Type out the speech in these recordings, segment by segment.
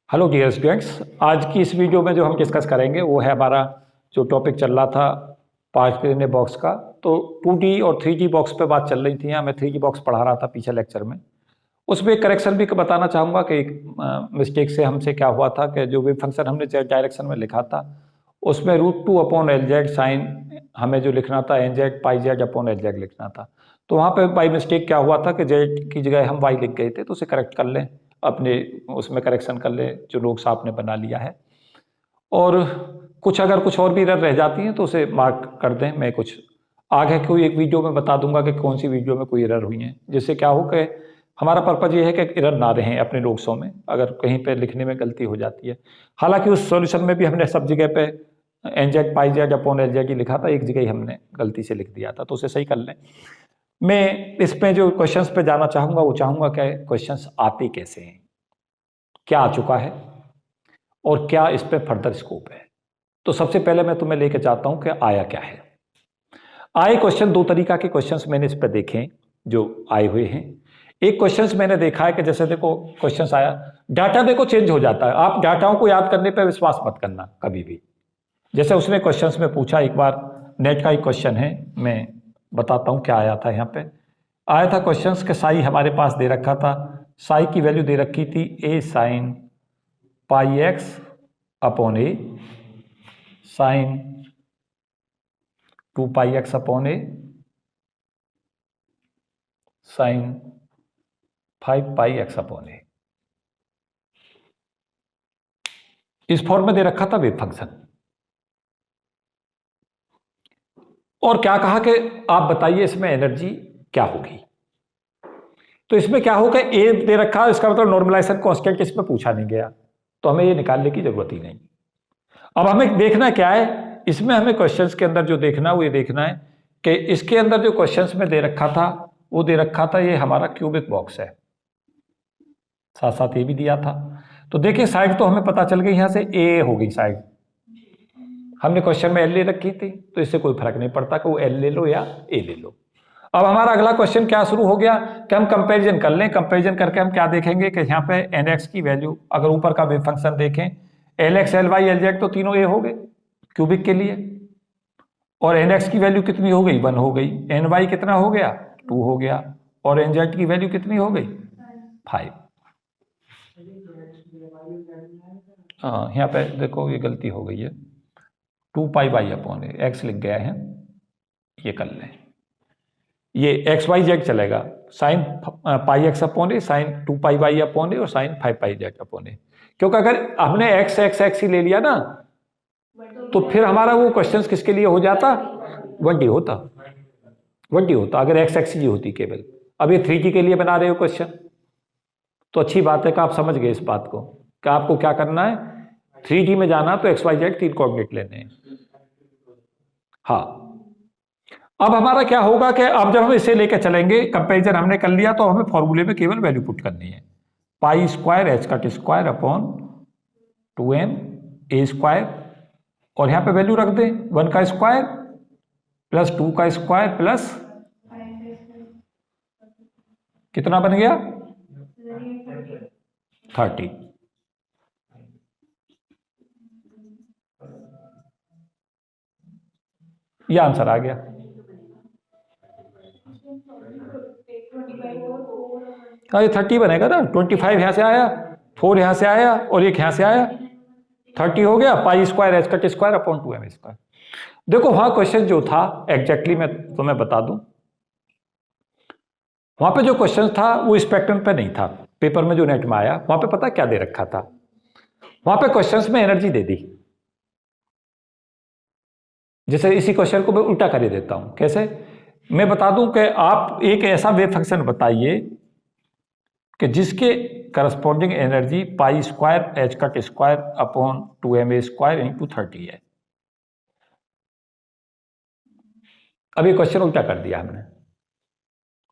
Hello dear students, आज की इस वीडियो में जो हम डिस्कस करेंगे वो है हमारा जो टॉपिक चल रहा था पार्ट बॉक्स का। तो 2D और 3D बॉक्स पे बात चल रही थी। यहाँ मैं 3D बॉक्स पढ़ा रहा था पीछे लेक्चर में। उसमें एक करेक्शन भी बताना चाहूँगा कि मिस्टेक से हमसे क्या हुआ था कि जो वेव फंक्शन हमने जेड डायरेक्शन में लिखा था उसमें √2/LZ साइन हमें जो लिखना था NZ πz/LZ लिखना था। तो वहाँ पे बाई मिस्टेक क्या हुआ था कि जेड की जगह हम वाई लिख गए थे। तो उसे करेक्ट कर लें, अपने उसमें करेक्शन कर लें जो नोट्स आपने बना लिया है। और कुछ अगर कुछ और भी एरर रह जाती हैं तो उसे मार्क कर दें। मैं कुछ आगे कोई एक वीडियो में बता दूंगा कि कौन सी वीडियो में कोई एरर हुई है, जिससे क्या हो कि हमारा पर्पज ये है कि एरर ना रहें अपने नोट्सों में अगर कहीं पे लिखने में गलती हो जाती है। हालांकि उस सॉल्यूशन में भी हमने सब जगह पे NZ πz/LZ ही लिखा था, एक जगह ही हमने गलती से लिख दिया था, तो उसे सही कर लें। मैं इसमें जो क्वेश्चंस पे जाना चाहूँगा वो चाहूँगा कि क्वेश्चंस आते कैसे हैं, क्या आ चुका है और क्या इस पे फर्दर स्कोप है। तो सबसे पहले मैं तुम्हें लेके चाहता हूँ कि आया क्या है। आए क्वेश्चन दो तरीका के क्वेश्चंस मैंने इस पे देखे जो आए हुए हैं। एक क्वेश्चंस मैंने देखा है कि जैसे देखो क्वेश्चंस आया, डाटा देखो चेंज हो जाता है। आप डाटाओं को याद करने पर विश्वास मत करना कभी भी। जैसे उसने क्वेश्चंस में पूछा, एक बार नेट का ही क्वेश्चन है, मैं बताता हूँ क्या आया था। यहाँ पे आया था क्वेश्चंस के साई हमारे पास दे रखा था, साई की वैल्यू दे रखी थी a sin πx/a sin 2πx/a sin 5πx/a। इस फॉर्म में दे रखा था वेव फंक्शन। और क्या कहा कि आप बताइए इसमें एनर्जी क्या होगी। तो इसमें क्या होगा, ए दे रखा है, इसका मतलब नॉर्मलाइजेशन कांस्टेंट इसमें पूछा नहीं गया, तो हमें ये निकालने की जरूरत ही नहीं। अब हमें देखना क्या है इसमें, हमें क्वेश्चंस के अंदर जो देखना है वो ये देखना है कि इसके अंदर जो क्वेश्चंस में दे रखा था वो दे रखा था ये हमारा क्यूबिक बॉक्स है, साथ साथ ये भी दिया था। तो देखिए साइड तो हमें पता चल गई, यहां से ए हो गई साइड। हमने क्वेश्चन में एल ले रखी थी तो इससे कोई फर्क नहीं पड़ता कि वो एल ले लो या ए ले लो। अब हमारा अगला क्वेश्चन क्या शुरू हो गया कि हम कंपैरिजन कर लें। कंपैरिजन करके हम क्या देखेंगे कि यहाँ पे nx की वैल्यू अगर ऊपर का वेव फंक्शन देखें lx ly lz तो तीनों ए हो गए क्यूबिक के लिए, और nx की वैल्यू कितनी हो गई 1 हो गई, ny कितना हो गया 2 हो गया, और nz की वैल्यू कितनी हो गई 5। हाँ यहाँ पे देखो ये गलती हो गई है, 2πy/a x लिख गया है, ये कर लें। ये XYZ चलेगा, साइन πx/a साइन 2πy/a और साइन 5πz/a। क्योंकि अगर हमने x ही ले लिया ना तो फिर हमारा वो क्वेश्चन किसके लिए हो जाता 1D होता, 1D होता अगर x ही होती केवल। अब ये 3D के लिए बना रहे हो क्वेश्चन, तो अच्छी बात है कि आप समझ गए इस बात को कि आपको क्या करना है, 3D में जाना तो XYZ 3 कोऑर्डिनेट लेने हैं। हाँ अब हमारा क्या होगा कि अब जब हम इसे लेकर चलेंगे, कंपैरिजन हमने कर लिया तो हमें फॉर्मूले में केवल वैल्यू पुट करनी है, π² और यहाँ पे वैल्यू रख दें 1 का स्क्वायर प्लस 2 का स्क्वायर प्लस कितना बन गया 30। यह आंसर आ गया। हाँ ये 30 बनेगा ना, 25 यहां से आया, 4 यहां से आया और एक यहां से आया, 30 हो गया π²h²/2m²। देखो वहां क्वेश्चन जो था एग्जैक्टली मैं तुम्हें बता दूं, वहां पे जो क्वेश्चन था वो स्पेक्ट्रम पे नहीं था, पेपर में जो नेट में आया वहां पे पता क्या दे रखा था, वहां पे क्वेश्चंस में एनर्जी दे दी। जैसे इसी क्वेश्चन को मैं उल्टा कर देता हूं, कैसे मैं बता दूं कि आप एक ऐसा वेव फंक्शन बताइए कि जिसके करस्पॉन्डिंग एनर्जी π²h²/2ma² × 30 है। अब ये क्वेश्चन उल्टा कर दिया हमने,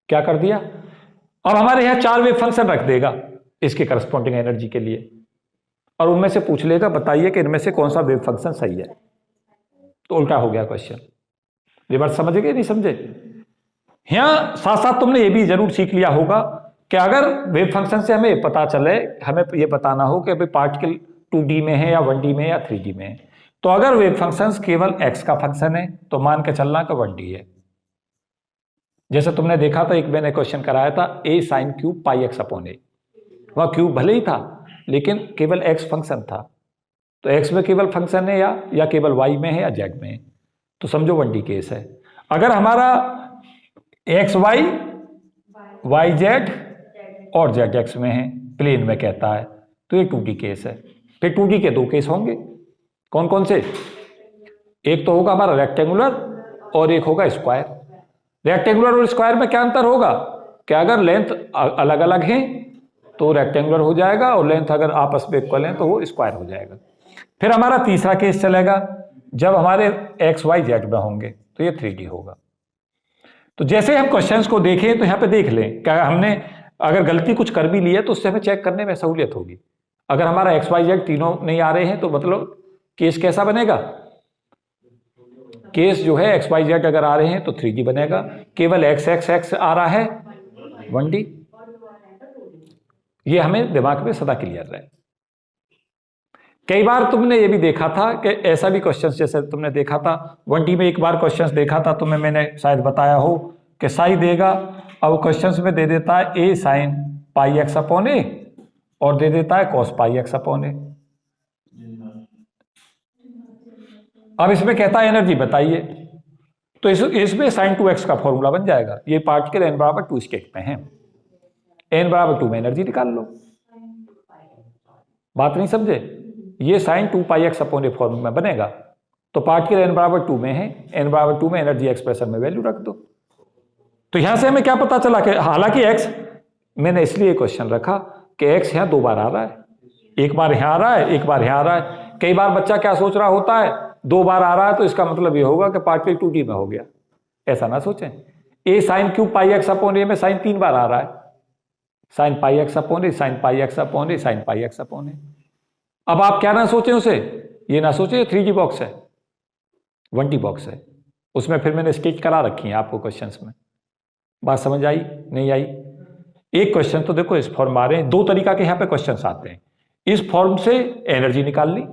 क्या कर दिया, अब हमारे यहां 4 वेव फंक्शन रख देगा इसके करस्पॉन्डिंग एनर्जी के लिए और उनमें से पूछ लेगा बताइए कि इनमें से कौन सा वेव फंक्शन सही है। तो उल्टा हो गया क्वेश्चन। ये बात समझ गए नहीं समझे। यहां साथ साथ तुमने ये भी जरूर सीख लिया होगा कि अगर वेव फंक्शन से हमें पता चले, हमें ये बताना हो कि भाई पार्टिकल 2D में है या 1D में या 3D में है, तो अगर वेव फंक्शन केवल x का फंक्शन है तो मान के चलना कि 1D है। जैसे तुमने देखा था, एक मैंने क्वेश्चन कराया था a sin cube pi x upon a, वह क्यूब भले ही था लेकिन केवल x फंक्शन था, तो x में केवल फंक्शन है या केवल y में है या z में है, तो समझो 1D केस है। अगर हमारा एक्स वाई वाई जेड और जेड एक्स में है, प्लेन में कहता है, तो ये 2D केस है। फिर 2D के दो केस होंगे, कौन कौन से? एक तो होगा हमारा रेक्टेंगुलर और एक होगा स्क्वायर। रेक्टेंगुलर और स्क्वायर में क्या अंतर होगा कि अगर लेंथ अलग अलग है तो रेक्टेंगुलर हो जाएगा और लेंथ अगर आपस में इक्वल है तो वो स्क्वायर हो जाएगा। फिर हमारा तीसरा केस चलेगा जब हमारे एक्स वाई जेड में होंगे, तो ये 3D होगा। तो जैसे हम क्वेश्चंस को देखें तो यहाँ पे देख लें, क्या हमने अगर गलती कुछ कर भी ली है तो उससे हमें चेक करने में सहूलियत होगी। अगर हमारा एक्स वाई जेड तीनों नहीं आ रहे हैं तो मतलब केस कैसा बनेगा? केस जो है एक्स वाई जेड अगर आ रहे हैं तो 3D बनेगा, केवल एक्स एक्स एक्स आ रहा है 1D। ये हमें दिमाग में सदा क्लियर रहे। कई बार तुमने ये भी देखा था कि ऐसा भी क्वेश्चन, जैसे तुमने देखा था 1D में एक बार क्वेश्चन देखा था तुम्हें, मैंने शायद बताया हो कि साई देगा, अब क्वेश्चन में दे देता है a sine pi x upon a और दे देता है cos pi x upon a. अब इसमें कहता है एनर्जी बताइए, तो इसमें साइन 2x का फॉर्मूला बन जाएगा। ये पार्टिकल n बराबर 2 स्टेट में है, n बराबर 2 में एनर्जी निकाल लो। बात नहीं समझे? ये sign 2 pi x upon a formula में बनेगा, तो पार्टिकल n बराबर 2 में है, n बराबर 2 में एनर्जी एक्सप्रेशन में वैल्यू रख दो। तो यहां से हमें क्या पता चला कि हालांकि x, मैंने इसलिए क्वेश्चन रखा कि x यहां दो बार आ रहा है, एक बार यहां आ रहा है, एक बार यहां आ रहा है। कई बार बच्चा क्या सोच रहा होता है, दो बार आ रहा है तो इसका मतलब ये होगा कि पार्टिकल 2D में हो गया। ऐसा ना सोचें। a sine cube pi x upon a में साइन 3 बार आ रहा है, sine pi x upon a, sine pi x upon a, sine pi x upon a. अब आप क्या ना सोचें उसे, ये ना सोचें 3D बॉक्स है, 1D बॉक्स है। उसमें फिर मैंने स्केच करा रखी है आपको क्वेश्चंस में। बात समझ आई नहीं आई? एक क्वेश्चन तो देखो इस फॉर्म आ रहे हैं, दो तरीका के यहां पे क्वेश्चंस आते हैं। इस फॉर्म से एनर्जी निकाल ली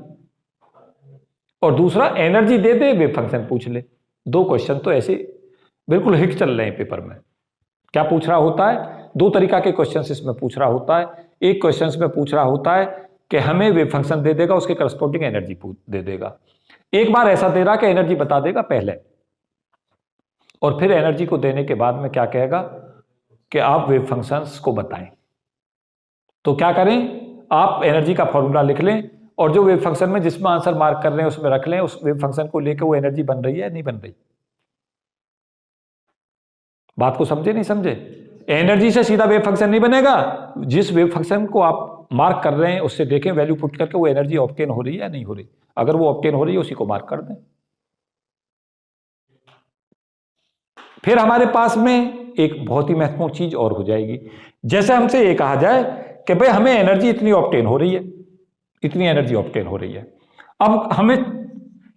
और दूसरा एनर्जी दे दे वेव फंक्शन पूछ ले। दो क्वेश्चन तो ऐसे बिल्कुल हिट चल रहे हैं पेपर में। क्या पूछ रहा होता है? दो तरीका के क्वेश्चंस इसमें पूछ रहा होता है। एक क्वेश्चंस में पूछ रहा होता है कि हमें वेव फंक्शन दे देगा, उसके करस्पॉन्डिंग एनर्जी दे देगा। एक बार ऐसा दे रहा कि एनर्जी बता देगा पहले, और फिर एनर्जी को देने के बाद में क्या कहेगा कि आप वेव फंक्शंस को बताएं। तो क्या करें, आप एनर्जी का फॉर्मूला लिख लें और जो वेव फंक्शन में जिसमें आंसर मार्क कर रहे हैं उसमें रख लें, उस वेव फंक्शन को लेकर वो एनर्जी बन रही है नहीं बन रही। बात को समझे नहीं समझे? एनर्जी से सीधा वेव फंक्शन नहीं बनेगा, जिस वेव फंक्शन को आप मार्क कर रहे हैं उससे देखें वैल्यू पुट करके वो एनर्जी ऑब्टेन हो रही है या नहीं हो रही। अगर वो ऑब्टेन हो रही है उसी को मार्क कर दें। फिर हमारे पास में एक बहुत ही महत्वपूर्ण चीज और हो जाएगी। जैसे हमसे ये कहा जाए कि भाई हमें एनर्जी इतनी ऑब्टेन हो रही है, इतनी एनर्जी ऑब्टेन हो रही है। अब हमें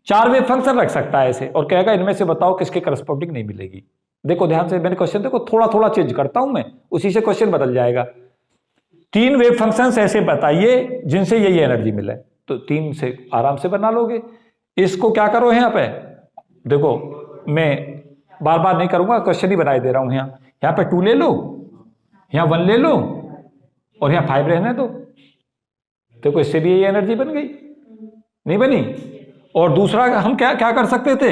4 वेव फंक्शन रख सकता है ऐसे और कहेगा इनमें से बताओ किसके करस्पॉन्डिंग नहीं मिलेगी। देखो ध्यान से, मैंने क्वेश्चन देखो थोड़ा थोड़ा चेंज करता हूं मैं, उसी से क्वेश्चन बदल जाएगा। 3 वेव फंक्शंस ऐसे बताइए जिनसे यही एनर्जी मिले, तो 3 से आराम से बना लोगे। इसको क्या करो यहां पे, देखो मैं बार बार नहीं करूंगा, क्वेश्चन ही बनाए दे रहा हूं। यहां पे 2 ले लो, यहां 1 ले लो और यहां 5 रहने दो। देखो इससे भी यही एनर्जी बन गई, नहीं बनी? और दूसरा हम क्या क्या कर सकते थे?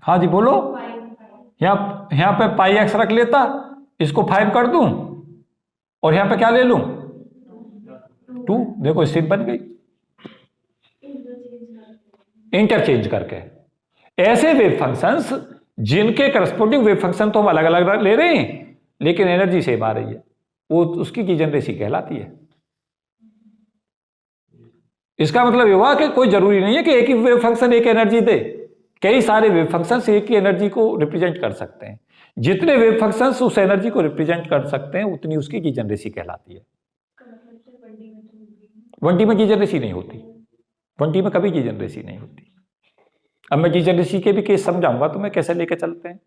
हाँ जी बोलो। यहां पे पाई एक्स रख लेता, इसको 5 कर दूं और यहां पे क्या ले लूं 2। देखो इससे बन गई इंटरचेंज करके। ऐसे वेव फंक्शंस जिनके करस्पॉन्डिंग वेव फंक्शन तो हम अलग अलग ले रहे हैं लेकिन एनर्जी सेम आ रही है, वो उसकी डिजनरेसी कहलाती है। इसका मतलब ये हुआ कि कोई जरूरी नहीं है कि एक ही वेव फंक्शन एक एनर्जी दे, कई सारे वेव फंक्शंस एक ही एनर्जी को रिप्रेजेंट कर सकते हैं। जितने वेव फंक्शंस उस एनर्जी को रिप्रेजेंट कर सकते हैं उतनी उसकी डिजनरेसी कहलाती है। 1D में डिजनरेसी नहीं होती, 1D में कभी डिजनरेसी नहीं होती। अब मैं डिजनरेसी के भी केस समझाऊंगा तुम्हें कैसे लेके चलते हैं।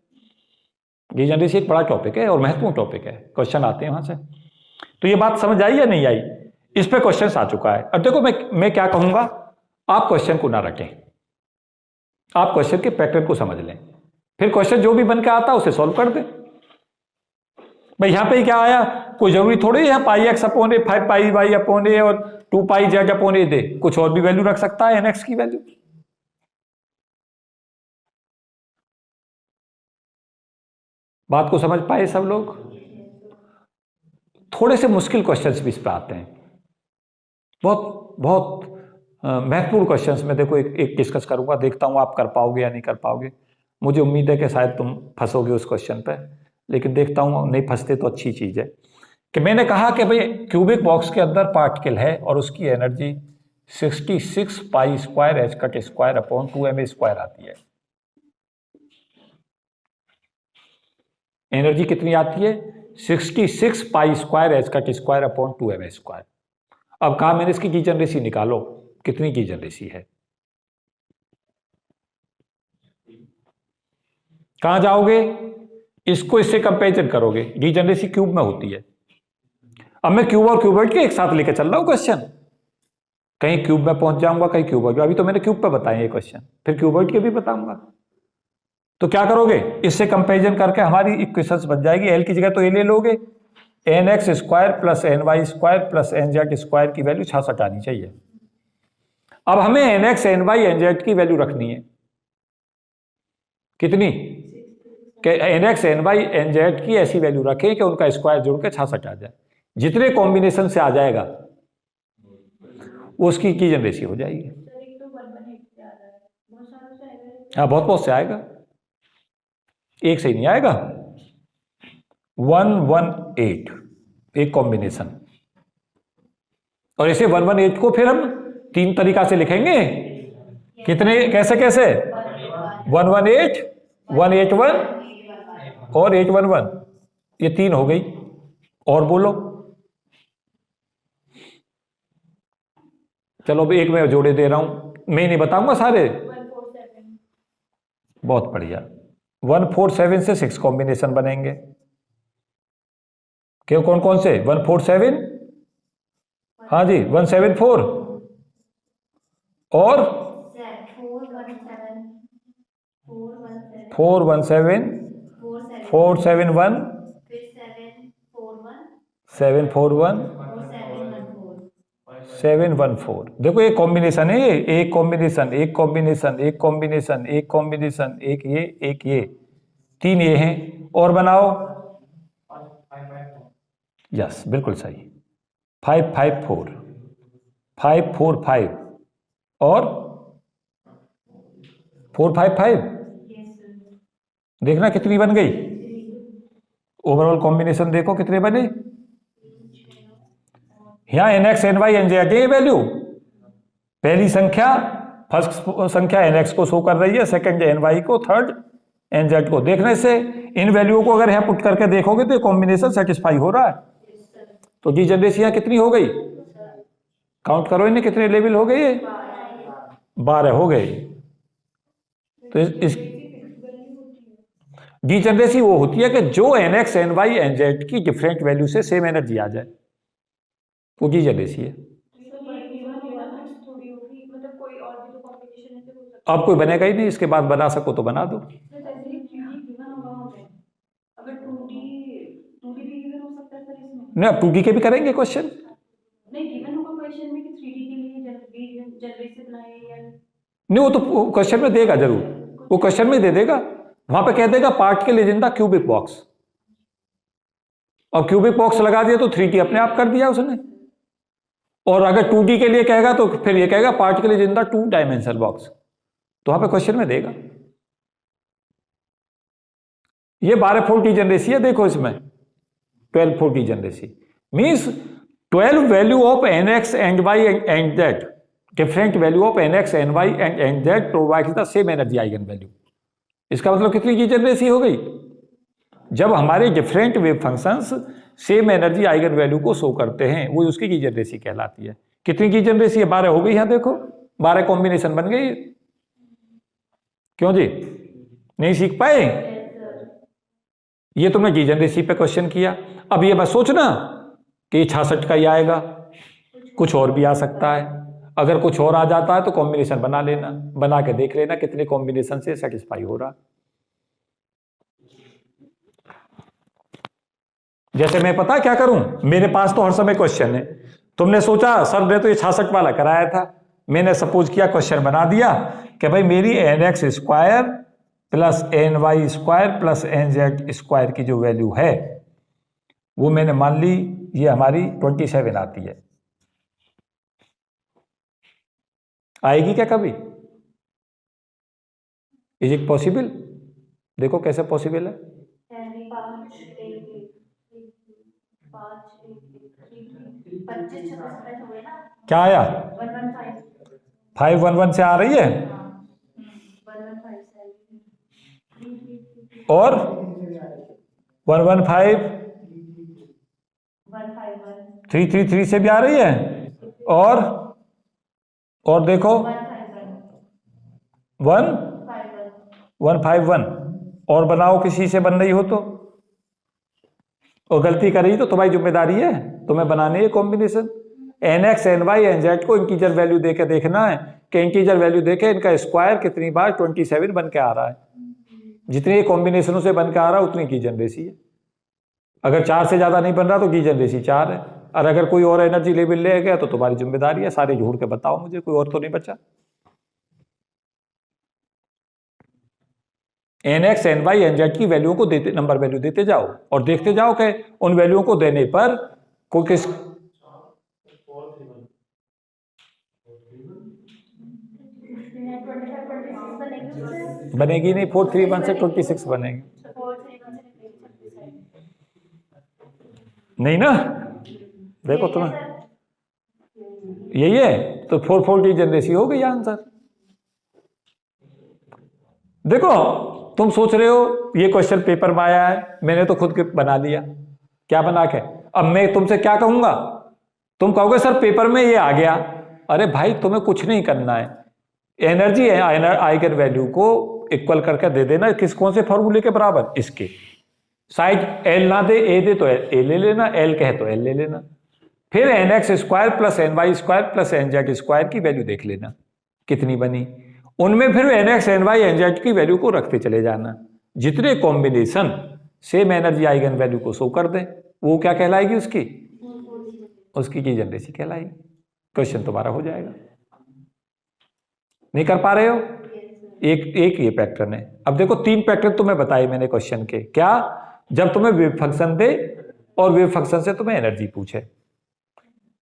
रीजनरेसी एक बड़ा टॉपिक है और महत्वपूर्ण टॉपिक है, क्वेश्चन आते हैं वहां से। तो ये बात समझ आई या नहीं आई? इस पे क्वेश्चन आ चुका है। अब देखो मैं क्या कहूंगा, आप क्वेश्चन को ना रटें, आप क्वेश्चन के पैटर्न को समझ लें, फिर क्वेश्चन जो भी बन के आता है उसे सॉल्व कर दें। भाई यहां पे क्या आया, कोई जरूरी थोड़ी है पाई x upon A 5 pi y upon a और 2 पाई जेड अपॉन ए दे, कुछ और भी वैल्यू रख सकता है एन एक्स की वैल्यू। बात को समझ पाए सब लोग? थोड़े से मुश्किल क्वेश्चंस भी इस पे आते हैं, बहुत बहुत महत्वपूर्ण क्वेश्चंस में देखो एक डिस्कस करूंगा, देखता हूं आप कर पाओगे या नहीं कर पाओगे। मुझे उम्मीद है कि शायद तुम फंसोगे उस क्वेश्चन पे, लेकिन देखता हूं नहीं फंसते तो अच्छी चीज है। कि मैंने कहा कि भाई क्यूबिक बॉक्स के अंदर पार्टिकल है और उसकी energy 66 pi square H cut square upon 2m square आती है। एनर्जी कितनी आती है? 66 pi square H cut square upon 2m square. अब कहा मैंने इसकी रीजनरेसी निकालो, कितनी रीजनरेसी है? कहां जाओगे, इसको इससे कंपेरिजन करोगे, रीजनरेसी क्यूब में होती है। अब मैं क्यूब और क्यूबॉइड के एक साथ लेकर चल रहा हूं क्वेश्चन, कहीं क्यूब में पहुंच जाऊंगा कहीं क्यूबॉइड। अभी तो मैंने क्यूब पे बताए ये क्वेश्चन, फिर क्यूबॉइड के भी बताऊंगा। तो क्या करोगे, इससे कंपेरिजन करके हमारी इक्वेशंस बन जाएगी। एल की जगह तो ए ले लोगे, n x square plus n y square plus n z square की वैल्यू 66 आनी चाहिए। अब हमें n x n y n z की वैल्यू रखनी है, कितनी? कि n x n y n z की ऐसी वैल्यू रखें कि उनका स्क्वायर जोड़ के 66 आ जाए। जितने कॉम्बिनेशन से आ जाएगा उसकी रीजनरेसी हो जाएगी। हाँ बहुत से आएगा, एक से ही नहीं आएगा। 118 एक कॉम्बिनेशन, और इसे 118 को फिर हम 3 तरीका से लिखेंगे। कितने, कैसे कैसे? 118, 181 और 811, ये 3 हो गई। और बोलो, चलो अब एक में जोड़े दे रहा हूं, मैं नहीं बताऊंगा सारे। बहुत बढ़िया, 147 से 6 कॉम्बिनेशन बनेंगे। क्यों, कौन कौन से? 147, हाँ जी 174 और 417, 471, 741, 714। देखो एक कॉम्बिनेशन है, ये एक कॉम्बिनेशन, एक कॉम्बिनेशन, एक कॉम्बिनेशन, एक कॉम्बिनेशन, एक ये 3 ये हैं। और बनाओ, यस बिल्कुल सही, 554, 545 और 455। देखना कितनी बन गई, ओवरऑल कॉम्बिनेशन देखो कितने बने। यहां n x n y n z ये वैल्यू, पहली संख्या फर्स्ट संख्या एन एक्स को शो कर रही है, सेकंड एन वाई को, थर्ड एन जेड को। देखने से इन वैल्यू को अगर यहां पुट करके देखोगे तो कॉम्बिनेशन सेटिस्फाई हो रहा है। तो रीजनरेसी यहां कितनी हो गई, काउंट करो इन्हें, कितने लेवल हो गए? 12 हो गए। तो इस रीजनरेसी वो होती है कि जो n x n y n z की डिफरेंट वैल्यू से सेम एनर्जी आ जाए, वो रीजनरेसी है। अब कोई बनेगा ही नहीं, इसके बाद बना सको तो बना दो। नहीं अब 2D के भी करेंगे क्वेश्चन। नहीं वो तो क्वेश्चन में देगा जरूर, वो क्वेश्चन में दे देगा, वहां पे कह देगा पार्ट के लिए जिंदा क्यूबिक बॉक्स। अब क्यूबिक बॉक्स लगा दिया तो 3D अपने आप कर दिया उसने। और अगर 2D के लिए कहेगा तो फिर ये कहेगा पार्ट के लिए जिंदा 2 डायमेंशनल बॉक्स, तो वहां पे क्वेश्चन में देगा। ये 12 फोल्ड रीजनरेसी है, देखो इसमें 12 fold degeneracy means 12 value of n x and y and z, different value of n x n y and z provides the same energy eigen value. इसका मतलब कितनी रीजनरेसी हो गई, जब हमारे different wave functions same energy eigen value को show करते हैं, वो उसकी रीजनरेसी कहलाती है। कितनी रीजनरेसी है, 12 हो गई। यहां देखो 12 कॉम्बिनेशन बन गई। क्यों जी, नहीं सीख पाए? ये तुमने जी जनरेसी पे क्वेश्चन किया। अब ये बस सोचना कि 66 का ही आएगा, कुछ और भी आ सकता है। अगर कुछ और आ जाता है तो कॉम्बिनेशन बना लेना, बना के देख लेना कितने कॉम्बिनेशन से सेटिस्फाई हो रहा। जैसे मैं पता क्या करूं, मेरे पास तो हर समय क्वेश्चन है। तुमने सोचा सर ने तो ये 66 वाला कराया था, मैंने सपोज किया क्वेश्चन बना दिया कि भाई मेरी n x square plus n y square plus n z square की जो वैल्यू है वो मैंने मान ली ये हमारी 27 आती है। आएगी क्या कभी? Is it possible? देखो कैसे पॉसिबल है। क्या आया? 511 से आ रही है और 115 333 से भी आ रही है और देखो 151 और बनाओ किसी से बन रही हो तो, और गलती कर रही तो तुम्हारी जिम्मेदारी है, तुम्हें बनाने है combination. N x n y n z को इंटीजर वैल्यू देके देखना है कि इंटीजर वैल्यू देके इनका स्क्वायर कितनी बार 27 बन के आ रहा है। जितनी कॉम्बिनेशनों से बन के आ रहा है उतनी की जनरेसी है। अगर 4 से ज्यादा नहीं बन रहा तो की जनरेसी 4 है, और अगर कोई और एनर्जी लेवल ले गया तो तुम्हारी जिम्मेदारी है, सारे जोड़ के बताओ मुझे, कोई और तो नहीं बचा। N x n y n z की वैल्यू को देते, नंबर वैल्यू देते जाओ और देखते जाओ कि उन वैल्यू को देने पर कोई किस बनेगी नहीं, 431 से 26 बनेगी नहीं ना। देखो तुम्हें यही है तो 440 जनरेसी हो गई आंसर। देखो तुम सोच रहे हो ये क्वेश्चन पेपर में आया है, मैंने तो खुद के बना लिया। क्या बना के? अब मैं तुमसे क्या कहूंगा, तुम कहोगे सर पेपर में ये आ गया। अरे भाई तुम्हें कुछ नहीं करना है, एनर्जी है आइगन वैल्यू को इक्वल करके दे देना। किस कौन से फॉर्मूले के बराबर? इसके। साइड एल ना दे, ए दे तो ए ले लेना, एल कहे तो एल ले लेना। फिर n x square plus n y square plus n z square की वैल्यू देख लेना कितनी बनी। उनमें फिर n x n y n z की वैल्यू को रखते चले जाना। जितने combination same energy eigen value को शो कर दे वो क्या कहलाएगी? उसकी की जनरेसी कहलाएगी। क्वेश्चन तुम्हारा हो जाएगा। नहीं कर पा रहे हो? एक ये पैटर्न है। अब देखो 3 पैटर्न तुम्हें बताए मैंने क्वेश्चन के। क्या? जब तुम्हें वेव फंक्शन दे और वेव फंक्शन से तुम्हें एनर्जी पूछे।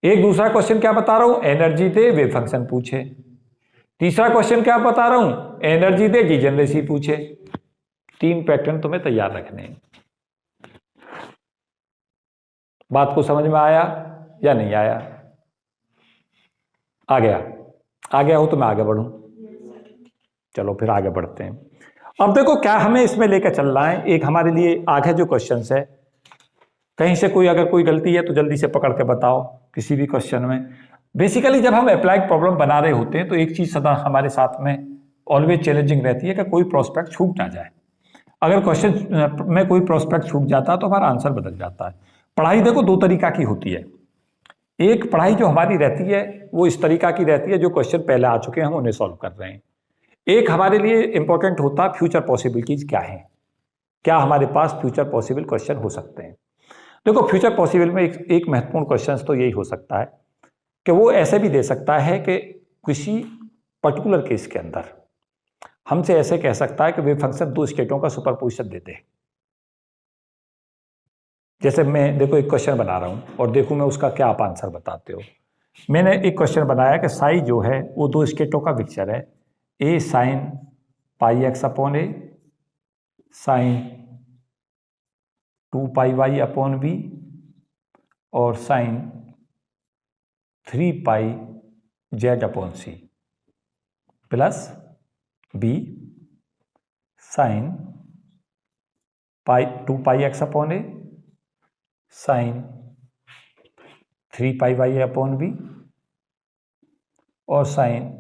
एक दूसरा क्वेश्चन क्या बता रहा हूं, एनर्जी दे वेव फंक्शन पूछे। तीसरा क्वेश्चन क्या बता रहा हूं, एनर्जी दे डीजनरेसी पूछे। 3 पैटर्न तुम्हें तैयार रखने हैं। बात को समझ में आया या नहीं आया? आ गया हो तो मैं आगे बढ़ूं। चलो फिर आगे बढ़ते हैं। अब देखो क्या हमें इसमें लेकर चल रहा है। एक हमारे लिए आगे जो क्वेश्चन है, कहीं से कोई अगर कोई गलती है तो जल्दी से पकड़ के बताओ किसी भी क्वेश्चन में। बेसिकली जब हम अप्लाइड प्रॉब्लम बना रहे होते हैं तो एक चीज सदा हमारे साथ में ऑलवेज चैलेंजिंग रहती है कि कोई प्रोस्पेक्ट छूट ना जाए। अगर क्वेश्चन में कोई प्रोस्पेक्ट छूट जाता है तो हमारा आंसर बदल जाता है। पढ़ाई देखो 2 तरीका की होती है। एक पढ़ाई जो हमारी रहती है वो इस तरीका की रहती है, जो क्वेश्चन पहले आ चुके हैं हम उन्हें सॉल्व कर रहे हैं। एक हमारे लिए इंपॉर्टेंट होता है फ्यूचर पॉसिबिलिटीज क्या है, क्या हमारे पास फ्यूचर पॉसिबल क्वेश्चन हो सकते हैं। देखो फ्यूचर पॉसिबल में एक महत्वपूर्ण क्वेश्चन तो यही हो सकता है कि वो ऐसे भी दे सकता है कि किसी पर्टिकुलर केस के अंदर हमसे ऐसे कह सकता है कि वेव फंक्शन 2 स्टेटों का सुपरपोजिशन देते हैं। जैसे मैं देखो एक क्वेश्चन बना रहा हूं और देखूं मैं उसका क्या आप आंसर बताते हो। मैंने एक क्वेश्चन बनाया कि साई जो है वो 2 स्टेटों का मिक्सचर है, a sine pi x upon a, sine 2 pi y upon b और sine 3 pi z upon c plus b sine pi 2 pi x upon a, sine 3 pi y upon b और sine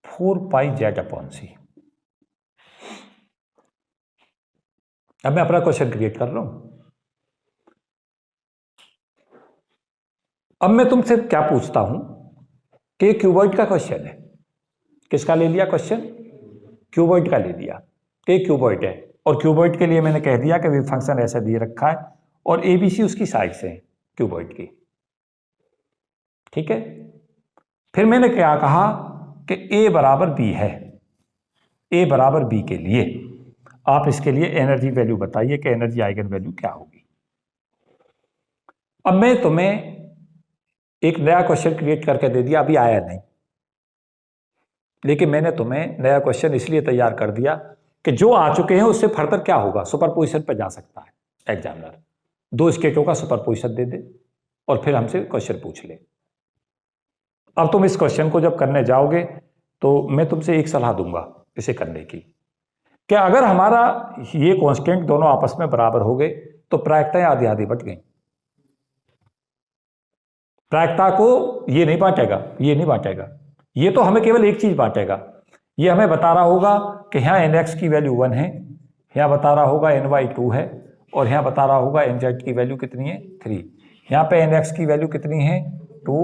4 pi z upon c. अब मैं अपना question create कर रहा हूं। अब मैं तुमसे क्या पूछता हूं कि क्यूबॉइड का क्वेश्चन है। किसका ले लिया क्वेश्चन? क्यूबॉइड का ले लिया कि क्यूबॉइड है, और क्यूबॉइड के लिए मैंने कह दिया कि वेव फंक्शन ऐसा दिए रखा है और एबीसी उसकी साइड्स हैं क्यूबॉइड की। ठीक है, फिर मैंने क्या कहा कि ए बराबर बी है। ए बराबर बी के लिए आप इसके लिए एनर्जी वैल्यू बताइए कि एनर्जी आइगन वैल्यू क्या होगी। अब मैं तुम्हें एक नया क्वेश्चन क्रिएट करके दे दिया, अभी आया नहीं, लेकिन मैंने तुम्हें नया क्वेश्चन इसलिए तैयार कर दिया कि जो आ चुके हैं उससे फर्दर क्या होगा, सुपरपोजिशन पर जा सकता है एग्जामिनर। दो स्टेटों का सुपरपोजिशन दे दे और फिर हमसे क्वेश्चन पूछ ले। अब तुम इस क्वेश्चन को जब करने जाओगे तो मैं तुमसे एक सलाह दूंगा इसे करने की, कि अगर हमारा ये कांस्टेंट दोनों आपस में बराबर हो गए तो प्रायिकताएं आधी आधी बट गई। प्रायिकता को ये नहीं बांटेगा, ये नहीं बांटेगा, ये तो हमें केवल एक चीज बांटेगा। ये हमें बता रहा होगा कि यहाँ nx की वैल्यू 1 है, यहाँ बता रहा होगा ny 2 है, और यहाँ बता रहा होगा nz की वैल्यू कितनी है 3। यहाँ पे nx की वैल्यू कितनी है 2,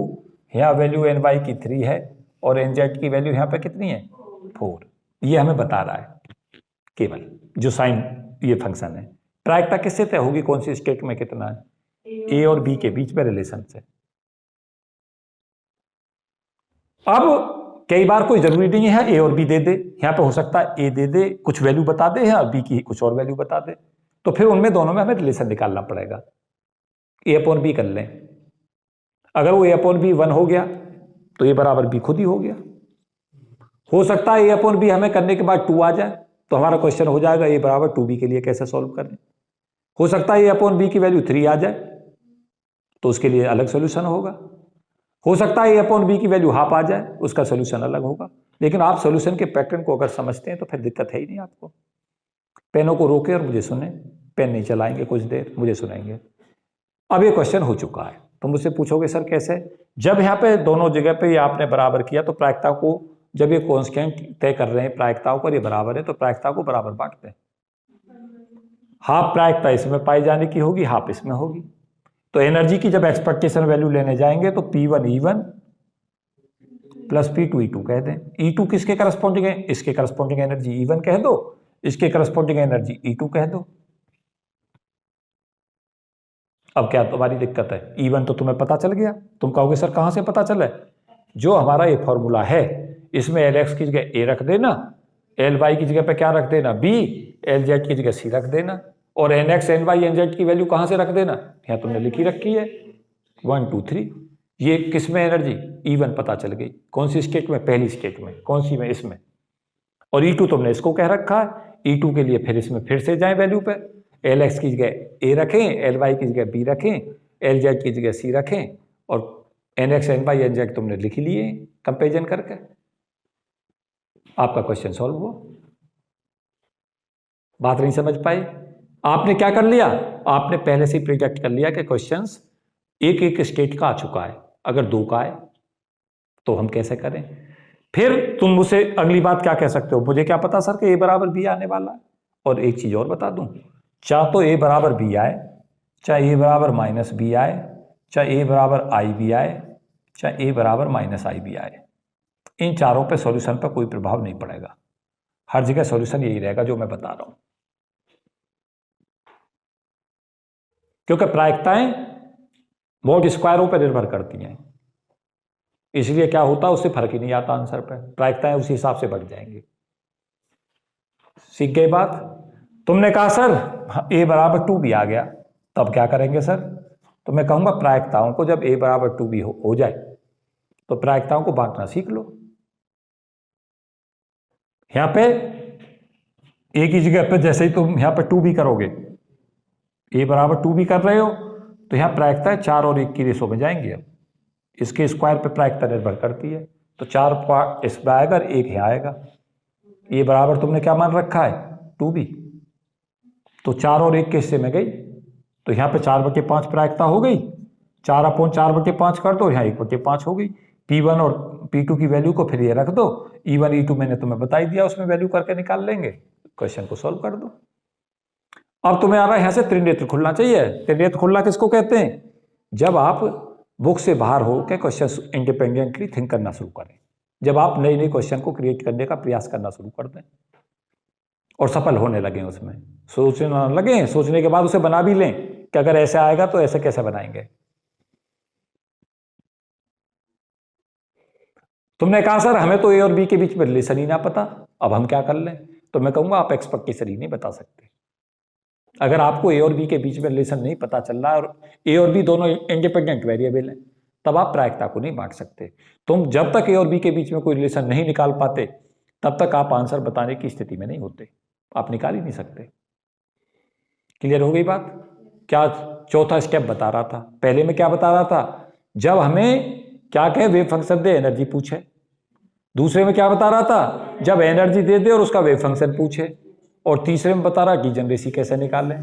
यहाँ वैल्यू ny की 3 है, और nz की वैल्यू यहाँ पे कितनी है 4। ये हमें बता रहा है केवल जो साइन ये फंक्शन है। प्रायिकता किससे तय होगी, कौन सी स्टेट में कितना है, ए और बी के बीच में रिलेशन से। अब कई बार कोई जरूरी नहीं है ए और बी दे दे, यहाँ पे हो सकता है ए दे दे कुछ वैल्यू बता दे और बी की कुछ और वैल्यू बता दे, तो फिर उनमें दोनों में हमें रिलेशन निकालना पड़ेगा। ए अपॉन बी कर लें, अगर वो ए अपॉन बी 1 हो गया तो ए बराबर बी खुद ही हो गया। हो सकता है ए अपॉन बी हमें करने के बाद 2 आ जाए तो हमारा क्वेश्चन हो जाएगा ए बराबर 2b के लिए कैसे सॉल्व करें। हो सकता है ए अपॉन बी की वैल्यू 3 आ जाए तो उसके लिए अलग सोल्यूशन होगा। हो सकता है ए अपॉन बी की वैल्यू हाफ आ जाए, उसका सोल्यूशन अलग होगा। लेकिन आप सोल्यूशन के पैटर्न को अगर समझते हैं तो फिर दिक्कत है ही नहीं आपको। पेनों को रोके और मुझे सुने, पेन नहीं चलाएंगे कुछ देर, मुझे सुनेंगे। अब ये क्वेश्चन हो चुका है तो मुझसे पूछोगे सर कैसे? जब यहाँ पे दोनों जगह पे ये आपने बराबर किया तो प्रायिकता को, जब ये कांस्टेंट तय कर रहे हैं प्रायिकताओं पर ये बराबर है तो प्रायिकता को बराबर बांटते हैं। हाफ प्रायिकता इसमें पाई जाने की होगी, हाफ इसमें होगी। तो एनर्जी की जब एक्सपेक्टेशन वैल्यू लेने जाएंगे तो P1 E1 plus P2 E2 कह दें। E2 किसके करस्पॉन्डिंग है? इसके करस्पॉन्डिंग एनर्जी E1 कह दो, इसके करस्पॉन्डिंग एनर्जी E2 कह दो। अब क्या तुम्हारी दिक्कत है? E1 तो तुम्हें पता चल गया। तुम कहोगे सर कहां से पता चला? जो हमारा ये फॉर्मूला है इसमें Lx की जगह A रख देना, Ly की जगह पे क्या रख देना B, Lz की जगह C रख देना, और nx ny nz की वैल्यू कहां से रख देना, यहां तुमने लिखी रखी है 1 2 3। ये किसमें एनर्जी E1 पता चल गई, कौन सी स्टेट में? पहली स्टेट में। कौन सी में? इसमें। और E2 तुमने इसको कह रखा है। E2 के लिए फिर इसमें फिर से जाएं वैल्यू पे, Lx की जगह A रखें, Ly की जगह B रखें, Lz की जगह C रखें, और nx ny nz तुमने लिख लिए कंपेरिजन करके। आपका क्वेश्चन सॉल्व हुआ। बात नहीं समझ पाए? आपने क्या कर लिया? आपने पहले से ही प्रिडिक्ट कर लिया कि क्वेश्चंस एक एक स्टेट का आ चुका है। अगर 2 का आए तो हम कैसे करें? फिर तुम मुझसे अगली बात क्या कह सकते हो, मुझे क्या पता सर कि ए बराबर बी आने वाला है। और एक चीज और बता दूं, चाहे तो ए बराबर बी आए, चाहे ए बराबर माइनस बी आए, चाहे ए बराबर आई बी आए, चाहे ए बराबर माइनस आई बी आए, इन चारों पे सॉल्यूशन पर कोई प्रभाव नहीं पड़ेगा। हर जगह सॉल्यूशन यही रहेगा जो मैं बता रहा हूं, क्योंकि प्रायिकताएं मोड स्क्वायरों पर निर्भर करती हैं। इसलिए क्या होता है, उससे फर्क ही नहीं आता आंसर पे, प्रायिकताएं उसी हिसाब से बढ़ जाएंगी। सीख गए बात? तुमने कहा सर ए बराबर 2b आ गया, तब क्या करेंगे सर? तो मैं कहूंगा प्रायिकताओं को जब ए बराबर 2b हो जाए तो प्रायिकताओं को बांटना सीख लो। यहां पे ए की जगह पे जैसे ही तुम यहां पे 2b करोगे, ए बराबर 2b कर रहे हो तो यहां प्रायिकता 4 और 1 की रेशो में जाएंगे। अब इसके स्क्वायर पे प्रायिकता निर्भर करती है, तो 4 पार्ट इसमें आएगा और 1 यहाँ आएगा। ये बराबर तुमने क्या मान रखा है 2b, तो 4 और 1 के हिस्से में गई, तो यहाँ पे 4/5 प्रायिकता हो गई। 4/4/5 कर दो, यहाँ 1/5 हो गई। P1 और P2 की वैल्यू को फिर ये रख दो, E1 E2 मैंने तुम्हें बता ही दिया, उसमें वैल्यू करके निकाल लेंगे, क्वेश्चन को सॉल्व कर दो। अब तुम्हें आ रहा है यहां से त्रिनेत्र खुलना चाहिए। त्रिनेत्र खुलना किसको कहते हैं? जब आप बुक से बाहर हो के क्वेश्चन इंडिपेंडेंटली थिंक करना शुरू करें, जब आप नए नए क्वेश्चन को क्रिएट करने का प्रयास करना शुरू कर दें और सफल होने लगे उसमें, सोचने ना लगे, सोचने के बाद उसे बना भी लें कि अगर ऐसे आएगा तो ऐसे कैसे बनाएंगे। तुमने कहा सर हमें तो ए और बी के बीच में रिलेशन ही ना पता, अब हम क्या कर लें? तो मैं कहूंगा आप एक्सपेक्टेशन ही नहीं बता सकते। अगर आपको ए और बी के बीच में रिलेशन नहीं पता चल रहा है और ए और बी दोनों इंडिपेंडेंट वेरिएबल हैं, तब आप प्रायिकता को नहीं बांट सकते। तुम जब तक ए और बी के बीच में कोई रिलेशन नहीं निकाल पाते तब तक आप आंसर बताने की स्थिति में नहीं होते, आप निकाल ही नहीं सकते। क्लियर हो गई बात? क्या चौथा स्टेप बता रहा था, पहले में क्या बता रहा था? जब हमें क्या कहे वेव फंक्शन दे, एनर्जी पूछे। दूसरे में क्या बता रहा था? जब एनर्जी दे दे और उसका वेव फंक्शन पूछे। और तीसरे में बता रहा कि जनरेसी कैसे निकालें।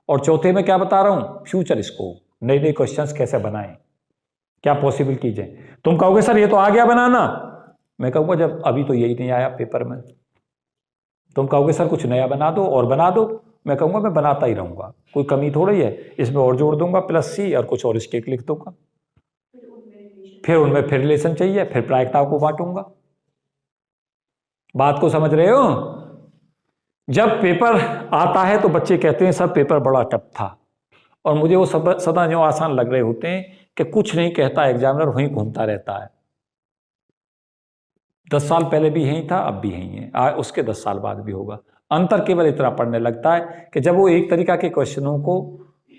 और चौथे में क्या बता रहा हूं? फ्यूचर स्कोप, नए नए क्वेश्चंस कैसे बनाएं, क्या पॉसिबिलिटीज हैं। तुम कहोगे सर ये तो आ गया बनाना, मैं कहूंगा जब अभी तो यही नहीं आया पेपर में। तुम कहोगे सर कुछ नया बना दो और बना दो, मैं कहूंगा मैं बनाता ही रहूंगा, कोई कमी थोड़ी है, इसमें और जोड़ दूंगा प्लस सी और कुछ और स्टेक लिख दूंगा, फिर उनमें फिर रिलेशन चाहिए, फिर प्रायिकता को बांटूंगा। बात को समझ रहे हो? जब पेपर आता है तो बच्चे कहते हैं सर पेपर बड़ा टफ था, और मुझे वो सब सदा जो आसान लग रहे होते हैं कि कुछ नहीं कहता एग्जामिनर, वहीं घूमता रहता है। 10 साल पहले भी यही था, अब भी यही है, उसके 10 साल बाद भी होगा। अंतर केवल इतना पढ़ने लगता है कि जब वो एक तरीका के क्वेश्चनों को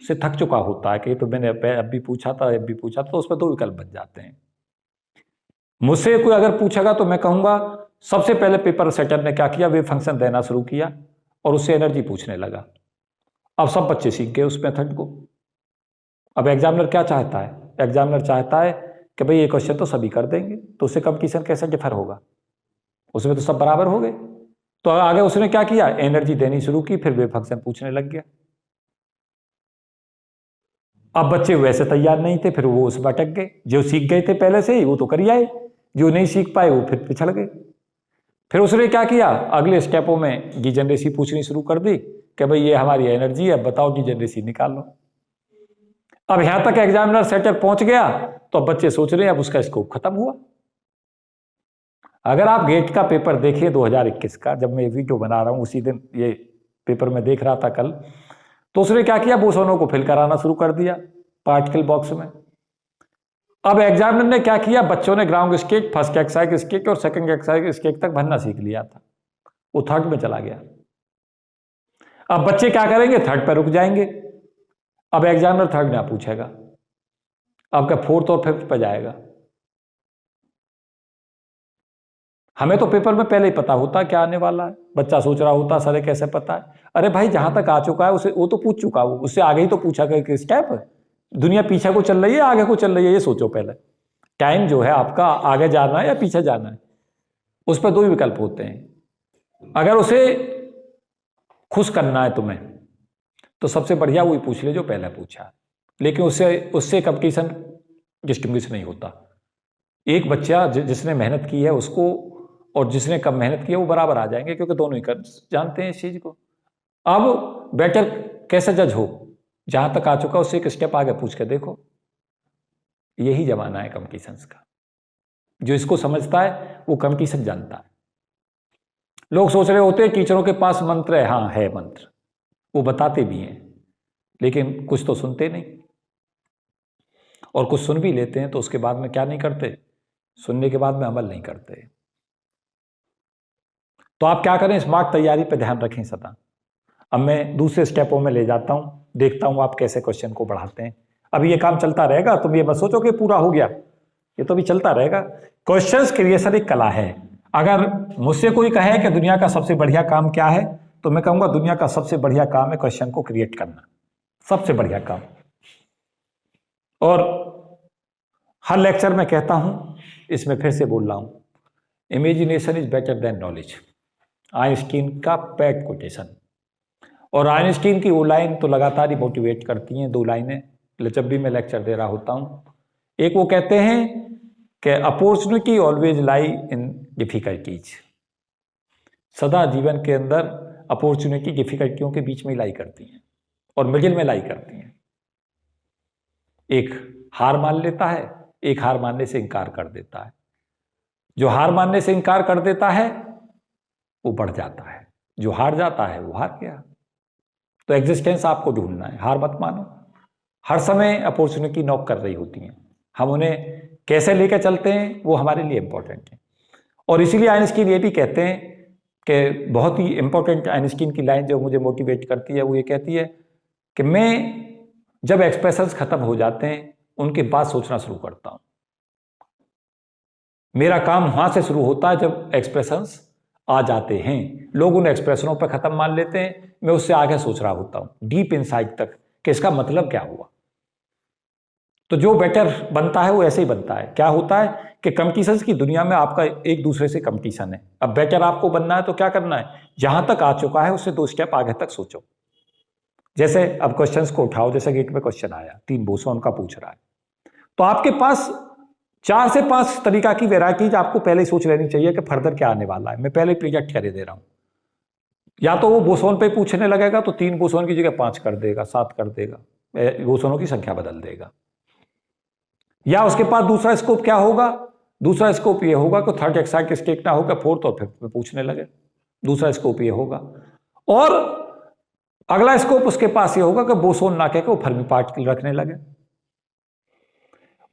से थक चुका होता है कि तो मैंने अब भी पूछा था, अब भी पूछा था, तो उसमें 2 विकल्प बन जाते हैं। मुझसे कोई अगर पूछेगा तो मैं कहूंगा सबसे पहले पेपर सेटर ने क्या किया, वेव फंक्शन देना शुरू किया और उससे एनर्जी पूछने लगा। अब सब बच्चे सीख गए उस मेथड को। अब एग्जामिनर क्या चाहता है? एग्जामिनर चाहता है कि भाई ये क्वेश्चन तो सभी कर देंगे, तो उससे कंपटीशन कैसे डिफर होगा, उसमें तो सब बराबर हो गए। तो आगे उसने क्या किया, एनर्जी देनी शुरू की, फिर वेव फंक्शन पूछने लग गया। अब बच्चे वैसे तैयार नहीं थे, फिर वो उसमें अटक गए। जो सीख गए थे पहले से ही वो तो कर आए, जो नहीं सीख पाए वो फिर पिछड़ गए। फिर उसने क्या किया, अगले स्टेपों में डीजनरेसी पूछनी शुरू कर दी कि भाई ये हमारी एनर्जी है, बताओ डीजनरेसी निकाल लो। अब यहां तक एग्जामिनर सेटर पहुंच गया तो अब बच्चे सोच रहे हैं अब उसका स्कोप खत्म हुआ। अगर आप गेट का पेपर देखें 2021 का, जब मैं वीडियो बना रहा हूं उसी दिन ये पेपर में देख रहा था कल, तो उसने क्या किया, बोसोनों को फिल कराना शुरू कर दिया पार्टिकल बॉक्स में। अब एग्जामिनर ने क्या किया, बच्चों ने ग्राउंड स्केक, फर्स्ट एक्साइज स्केक और सेकंड एक्साइज स्केक तक भरना सीख लिया था, वो थर्ड में चला गया। अब बच्चे क्या करेंगे, थर्ड पर रुक जाएंगे। अब एग्जामिनर थर्ड ना पूछेगा, अब क्या फोर्थ और फिफ्थ पर जाएगा। हमें तो पेपर में पहले ही पता होता क्या आने वाला है, बच्चा सोच रहा होता सर कैसे पता है। अरे भाई जहां तक आ चुका है उसे वो तो पूछ चुका, वो उससे आगे ही तो पूछा कि स्टेप, दुनिया पीछे को चल रही है आगे को चल रही है, ये सोचो पहले। टाइम जो है आपका आगे जाना है या पीछे जाना है, उस पर 2 ही विकल्प होते हैं। अगर उसे खुश करना है तुम्हें तो सबसे बढ़िया वही पूछ ले जो पहले पूछा, लेकिन उससे कंपटीशन डिस्टिंग्विश नहीं होता। एक बच्चा जिसने मेहनत की है उसको और जिसने कम मेहनत की है वो बराबर आ जाएंगे, क्योंकि दोनों ही जानते हैं इस चीज को। अब बेटर कैसे जज हो, जहां तक आ चुका उससे एक स्टेप आगे पूछ के देखो। यही जमाना है कंपटीशंस का, जो इसको समझता है वो कंपटीशन जानता है। लोग सोच रहे होते हैं टीचरों के पास मंत्र है, हाँ है मंत्र, वो बताते भी हैं, लेकिन कुछ तो सुनते नहीं, और कुछ सुन भी लेते हैं तो उसके बाद में क्या नहीं करते, सुनने के बाद में अमल नहीं करते। तो आप क्या करें, स्मार्ट तैयारी पे ध्यान रखें सदा। अब मैं दूसरे स्टेपों में ले जाता हूं, देखता हूं आप कैसे क्वेश्चन को बढ़ाते हैं। अभी ये काम चलता रहेगा, तुम ये मत सोचो कि पूरा हो गया, ये तो अभी चलता रहेगा। क्वेश्चंस क्रिएशन एक कला है। अगर मुझसे कोई कहे कि दुनिया का सबसे बढ़िया काम क्या है, तो मैं कहूंगा दुनिया का सबसे बढ़िया काम है क्वेश्चन को क्रिएट करना, सबसे बढ़िया काम। और हर लेक्चर में कहता हूं, इसमें फिर से बोल रहा हूं, imagination is better than knowledge, Einstein का पेट कोटेशन। और आइंस्टीन की वो लाइन तो लगातार ही मोटिवेट करती हैं, 2 लाइनें जब भी मैं लेक्चर दे रहा होता हूं। एक वो कहते हैं कि अपॉर्चुनिटी ऑलवेज लाई इन डिफिकल्टीज, सदा जीवन के अंदर अपॉर्चुनिटी डिफिकल्टियों के बीच में लाई करती हैं। और मिडिल में लाई करती हैं। एक हार मान लेता है, एक हार मानने से इनकार कर देता है। जो हार मानने से इनकार कर देता है वो बढ़ जाता है, जो हार जाता है वो हार गया। तो एग्जिस्टेंस आपको ढूंढना है, हार मत मानो। हर समय अपॉर्चुनिटी नॉक कर रही होती हैं, हम उन्हें कैसे लेकर चलते हैं वो हमारे लिए इंपॉर्टेंट है। और इसीलिए आइंस्टीन ये भी कहते हैं कि बहुत ही इंपॉर्टेंट आइंस्टीन की लाइन जो मुझे मोटिवेट करती है वो ये कहती है कि मैं जब एक्सप्रेशंस खत्म हो जाते हैं उनके बाद सोचना शुरू करता हूं। मेरा काम वहां से शुरू होता है जब एक्सप्रेशंस आ जाते हैं। लोग उन एक्सप्रेशनों पर खत्म मान लेते हैं, मैं उससे आगे सोच रहा होता हूं डीप इनसाइट तक कि इसका मतलब क्या हुआ। तो जो बेटर बनता है वो ऐसे ही बनता है। क्या होता है कि कंपटीशंस की दुनिया में आपका एक दूसरे से कंपटीशन है। अब बेटर आपको बनना है तो क्या करना है, जहां तक आ चुका है उससे 2 स्टेप आगे तक सोचो। जैसे अब क्वेश्चंस को उठाओ, जैसे गेट में क्वेश्चन आया 3 बोसोन का पूछ रहा है, तो आपके पास 4 से 5 तरीका की वेराइटीज आपको पहले ही सोच लेनी चाहिए कि फर्दर क्या आने वाला है। मैं पहले प्रोजेक्ट करे दे रहा हूं, या तो वो बोसोन पे पूछने लगेगा तो 3 बोसोन की जगह 5 कर देगा, 7 कर देगा, बोसोनों की संख्या बदल देगा। या उसके पास दूसरा स्कोप क्या होगा, दूसरा स्कोप ये होगा कि थर्ड एक्साइट स्टेट ना होगा, 4th और 5th में पूछने लगे। दूसरा स्कोप ये होगा। और अगला स्कोप उसके पास ये होगा कि बोसोन ना कह के वो फर्मी पार्टिकल रखने लगे।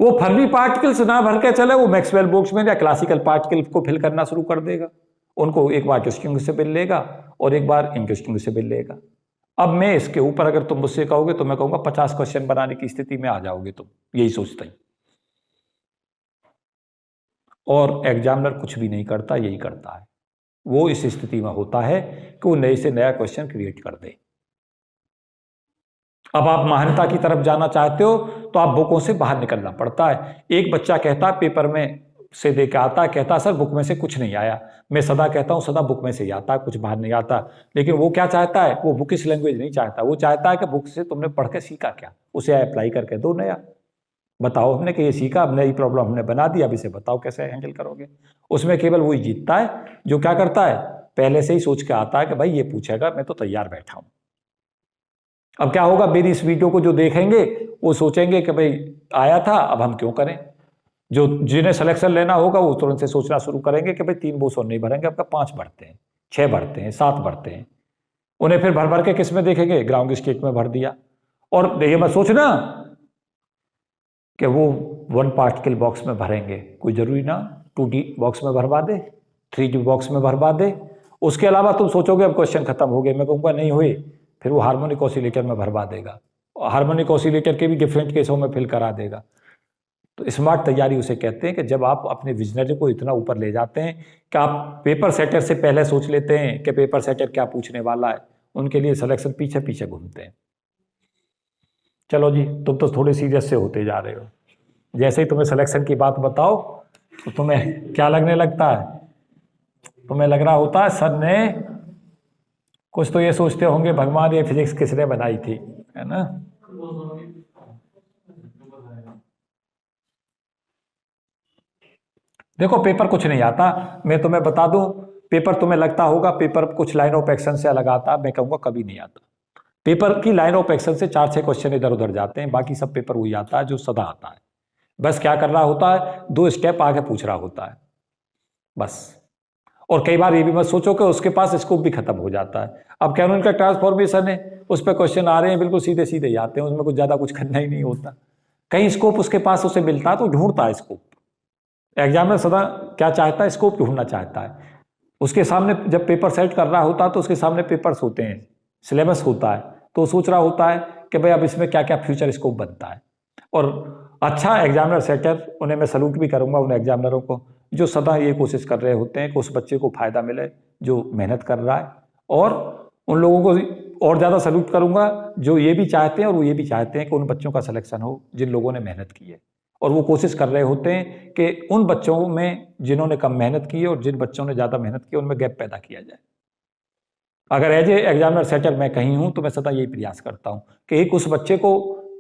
वो फर्मी पार्टिकल्स ना भर के चले, वो मैक्सवेल बॉक्स में या क्लासिकल पार्टिकल को फिल करना शुरू कर देगा। उनको एक बार डिस्टिंग्विशेबल लेगा और एक बार इनडिस्टिंग्विशेबल लेगा। अब मैं इसके ऊपर अगर तुम मुझसे कहोगे तो मैं कहूंगा 50 क्वेश्चन बनाने की स्थिति में आ जाओगे तुम, यही सोचता ही। और एग्जामिनर कुछ भी नहीं करता, यही करता है। वो इस स्थिति में होता है कि वो नए से नया क्वेश्चन क्रिएट कर दे। अब आप महानता की तरफ जाना चाहते हो तो आप बुकों से बाहर निकलना पड़ता है। एक बच्चा कहता है पेपर में से दे के आता है, कहता है सर बुक में से कुछ नहीं आया। मैं सदा कहता हूं सदा बुक में से ही आता है, कुछ बाहर नहीं आता। लेकिन वो क्या चाहता है, वो बुकिश लैंग्वेज नहीं चाहता, वो चाहता है कि बुक से तुमने पढ़ के सीखा क्या, उसे अप्लाई करके दो नया। बताओ हमने कि ये सीखा, अब नई प्रॉब्लम हमने बना दी, अब इसे बताओ कैसे हैंडल करोगे। उसमें केवल वही जीतता है जो क्या करता है, पहले से ही सोच के आता है कि भाई ये पूछेगा, मैं तो तैयार बैठा हूं। अब क्या होगा, मेरी इस वीडियो को जो देखेंगे वो सोचेंगे कि भाई आया था, अब हम क्यों करें। जो जिन्हें सिलेक्शन लेना होगा वो तुरंत से सोचना शुरू करेंगे कि भाई 3 बोसोन नहीं भरेंगे, आपका 5 भरते हैं, 6 भरते हैं, 7 भरते हैं। उन्हें फिर भर भर के किस में देखेंगे, ग्राउंड स्टेट में भर दिया। और ये मत सोचना कि वो 1 पार्टिकल बॉक्स में भरेंगे, कोई जरूरी ना 2D बॉक्स में भरवा दे, 3D बॉक्स में भरवा दे। उसके अलावा तुम सोचोगे अब क्वेश्चन खत्म हो गए, मैं कहूँगा नहीं हुए, फिर वो हार्मोनिक ऑसिलेटर में भरवा देगा, और हार्मोनिक ऑसिलेटर के भी डिफरेंट केसों में फिल करा देगा। तो स्मार्ट तैयारी उसे कहते हैं कि जब आप अपने विजनरी को इतना ऊपर ले जाते हैं कि आप पेपर सेटर से पहले सोच लेते हैं कि पेपर सेटर क्या पूछने वाला है, उनके लिए सिलेक्शन पीछे पीछे घूमते हैं। चलो जी, तुम तो थोड़े सीरियस से होते जा रहे हो। जैसे ही तुम्हें सिलेक्शन की बात बताओ तो तुम्हें क्या लगने लगता है, तुम्हें लग रहा होता है सर ने कुछ तो ये सोचते होंगे भगवान ये फिजिक्स किसने बनाई थी, है ना। देखो पेपर कुछ नहीं आता, मैं तुम्हें बता दूं, पेपर तुम्हें लगता होगा पेपर कुछ लाइन ऑफ एक्शन से अलग आता, मैं कहूंगा कभी नहीं आता। पेपर की लाइन ऑफ एक्शन से 4-6 क्वेश्चन इधर उधर जाते हैं, बाकी सब पेपर वही आता है जो सदा आता है। बस क्या कर रहा होता है, 2 स्टेप आगे पूछ रहा होता है बस। और कई बार ये भी मत सोचो कि उसके पास स्कोप भी खत्म हो जाता है। अब कैनन का ट्रांसफॉर्मेशन है, उस पर क्वेश्चन आ रहे हैं, बिल्कुल सीधे सीधे ही आते हैं, उसमें कुछ ज्यादा कुछ करना ही नहीं होता। कहीं स्कोप उसके पास उसे मिलता है तो ढूंढता है स्कोप। एग्जामिनर सदा क्या चाहता है, स्कोप ढूंढना चाहता है। उसके सामने जब पेपर सेट कर रहा होता है तो उसके सामने पेपर्स होते हैं, सिलेबस होता है, तो सोच रहा होता है कि भाई अब इसमें क्या क्या फ्यूचर स्कोप बनता है। और अच्छा एग्जामिनर सेटर, उन्हें मैं सल्यूट भी करूंगा उन एग्जामिनरों को जो सदा ये कोशिश कर रहे होते हैं कि उस बच्चे को फायदा मिले जो मेहनत कर रहा है। और उन लोगों को और ज़्यादा सल्यूट करूंगा जो ये भी चाहते हैं, और वो ये भी चाहते हैं कि उन बच्चों का सिलेक्शन हो जिन लोगों ने मेहनत की है। और वो कोशिश कर रहे होते हैं कि उन बच्चों में जिन्होंने कम मेहनत की है और जिन बच्चों ने ज़्यादा मेहनत की है उनमें गैप पैदा किया जाए। अगर एज ए एग्जामिनर सेटर मैं कहीं हूं तो मैं सदा यही प्रयास करता हूं कि एक उस बच्चे को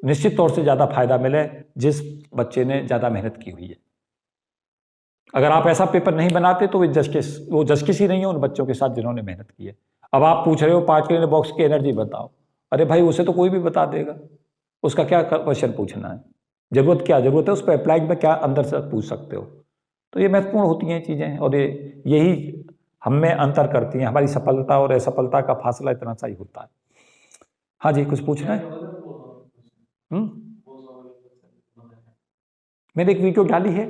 निश्चित तौर से ज़्यादा फायदा मिले जिस बच्चे ने ज़्यादा मेहनत की हुई है। अगर आप ऐसा पेपर नहीं बनाते तो वो जस्टिस ही नहीं है उन बच्चों के साथ जिन्होंने मेहनत की है। अब आप पूछ रहे हो पार्टिकल बॉक्स की एनर्जी बताओ, अरे भाई उसे तो कोई भी बता देगा, उसका क्या क्वेश्चन पूछना है, जरूरत है उस पर अप्लाइड में क्या अंदर से पूछ सकते हो। तो ये महत्वपूर्ण होती हैं चीज़ें, और यही हम में अंतर करती हैं, हमारी सफलता और असफलता का फासला इतना सा ही होता है। हाँ जी, कुछ पूछना है? मैंने एक वीडियो डाली है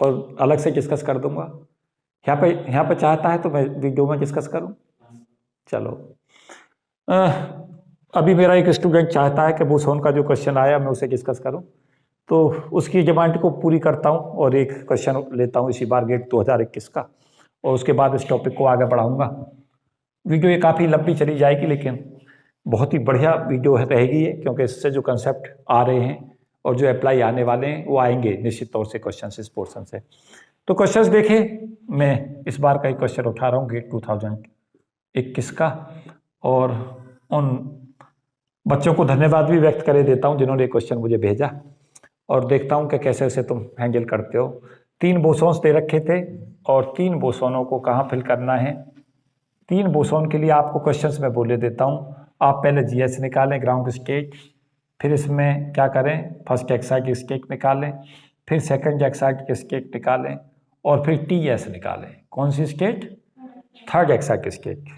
और अलग से डिस्कस कर दूंगा। यहाँ पे चाहता है तो मैं वीडियो में डिस्कस करूं। चलो, अभी मेरा एक स्टूडेंट चाहता है कि बोसोन का जो क्वेश्चन आया मैं उसे डिस्कस करूं, तो उसकी डिमांड को पूरी करता हूं और एक क्वेश्चन लेता हूं इसी बार गेट 2021 का, और उसके बाद इस टॉपिक को आगे बढ़ाऊंगा। वीडियो ये काफ़ी लंबी चली जाएगी, लेकिन बहुत ही बढ़िया वीडियो रहेगी ये, क्योंकि इससे जो कंसेप्ट आ रहे हैं और जो अप्लाई आने वाले हैं वो आएंगे निश्चित तौर से क्वेश्चन इस पोर्शन से। तो क्वेश्चंस देखें, मैं इस बार का एक क्वेश्चन उठा रहा हूँ गेट 2021 का, और उन बच्चों को धन्यवाद भी व्यक्त करे देता हूँ जिन्होंने क्वेश्चन मुझे भेजा, और देखता हूँ कि कैसे उसे तुम हैंडल करते हो। 3 बोसोन्स दे रखे थे और 3 बोसोनों को कहाँ फिल करना है। 3 बोसोन के लिए आपको क्वेश्चंस में बोले देता हूँ। आप पहले जीएस निकालें, ग्राउंड स्टेट, फिर इसमें क्या करें, फर्स्ट एक्साइटिक स्टेट निकालें, फिर सेकंड एक्साइटिक स्टेट निकालें, और फिर टीएस निकालें। कौन सी स्टेट? Third excited state.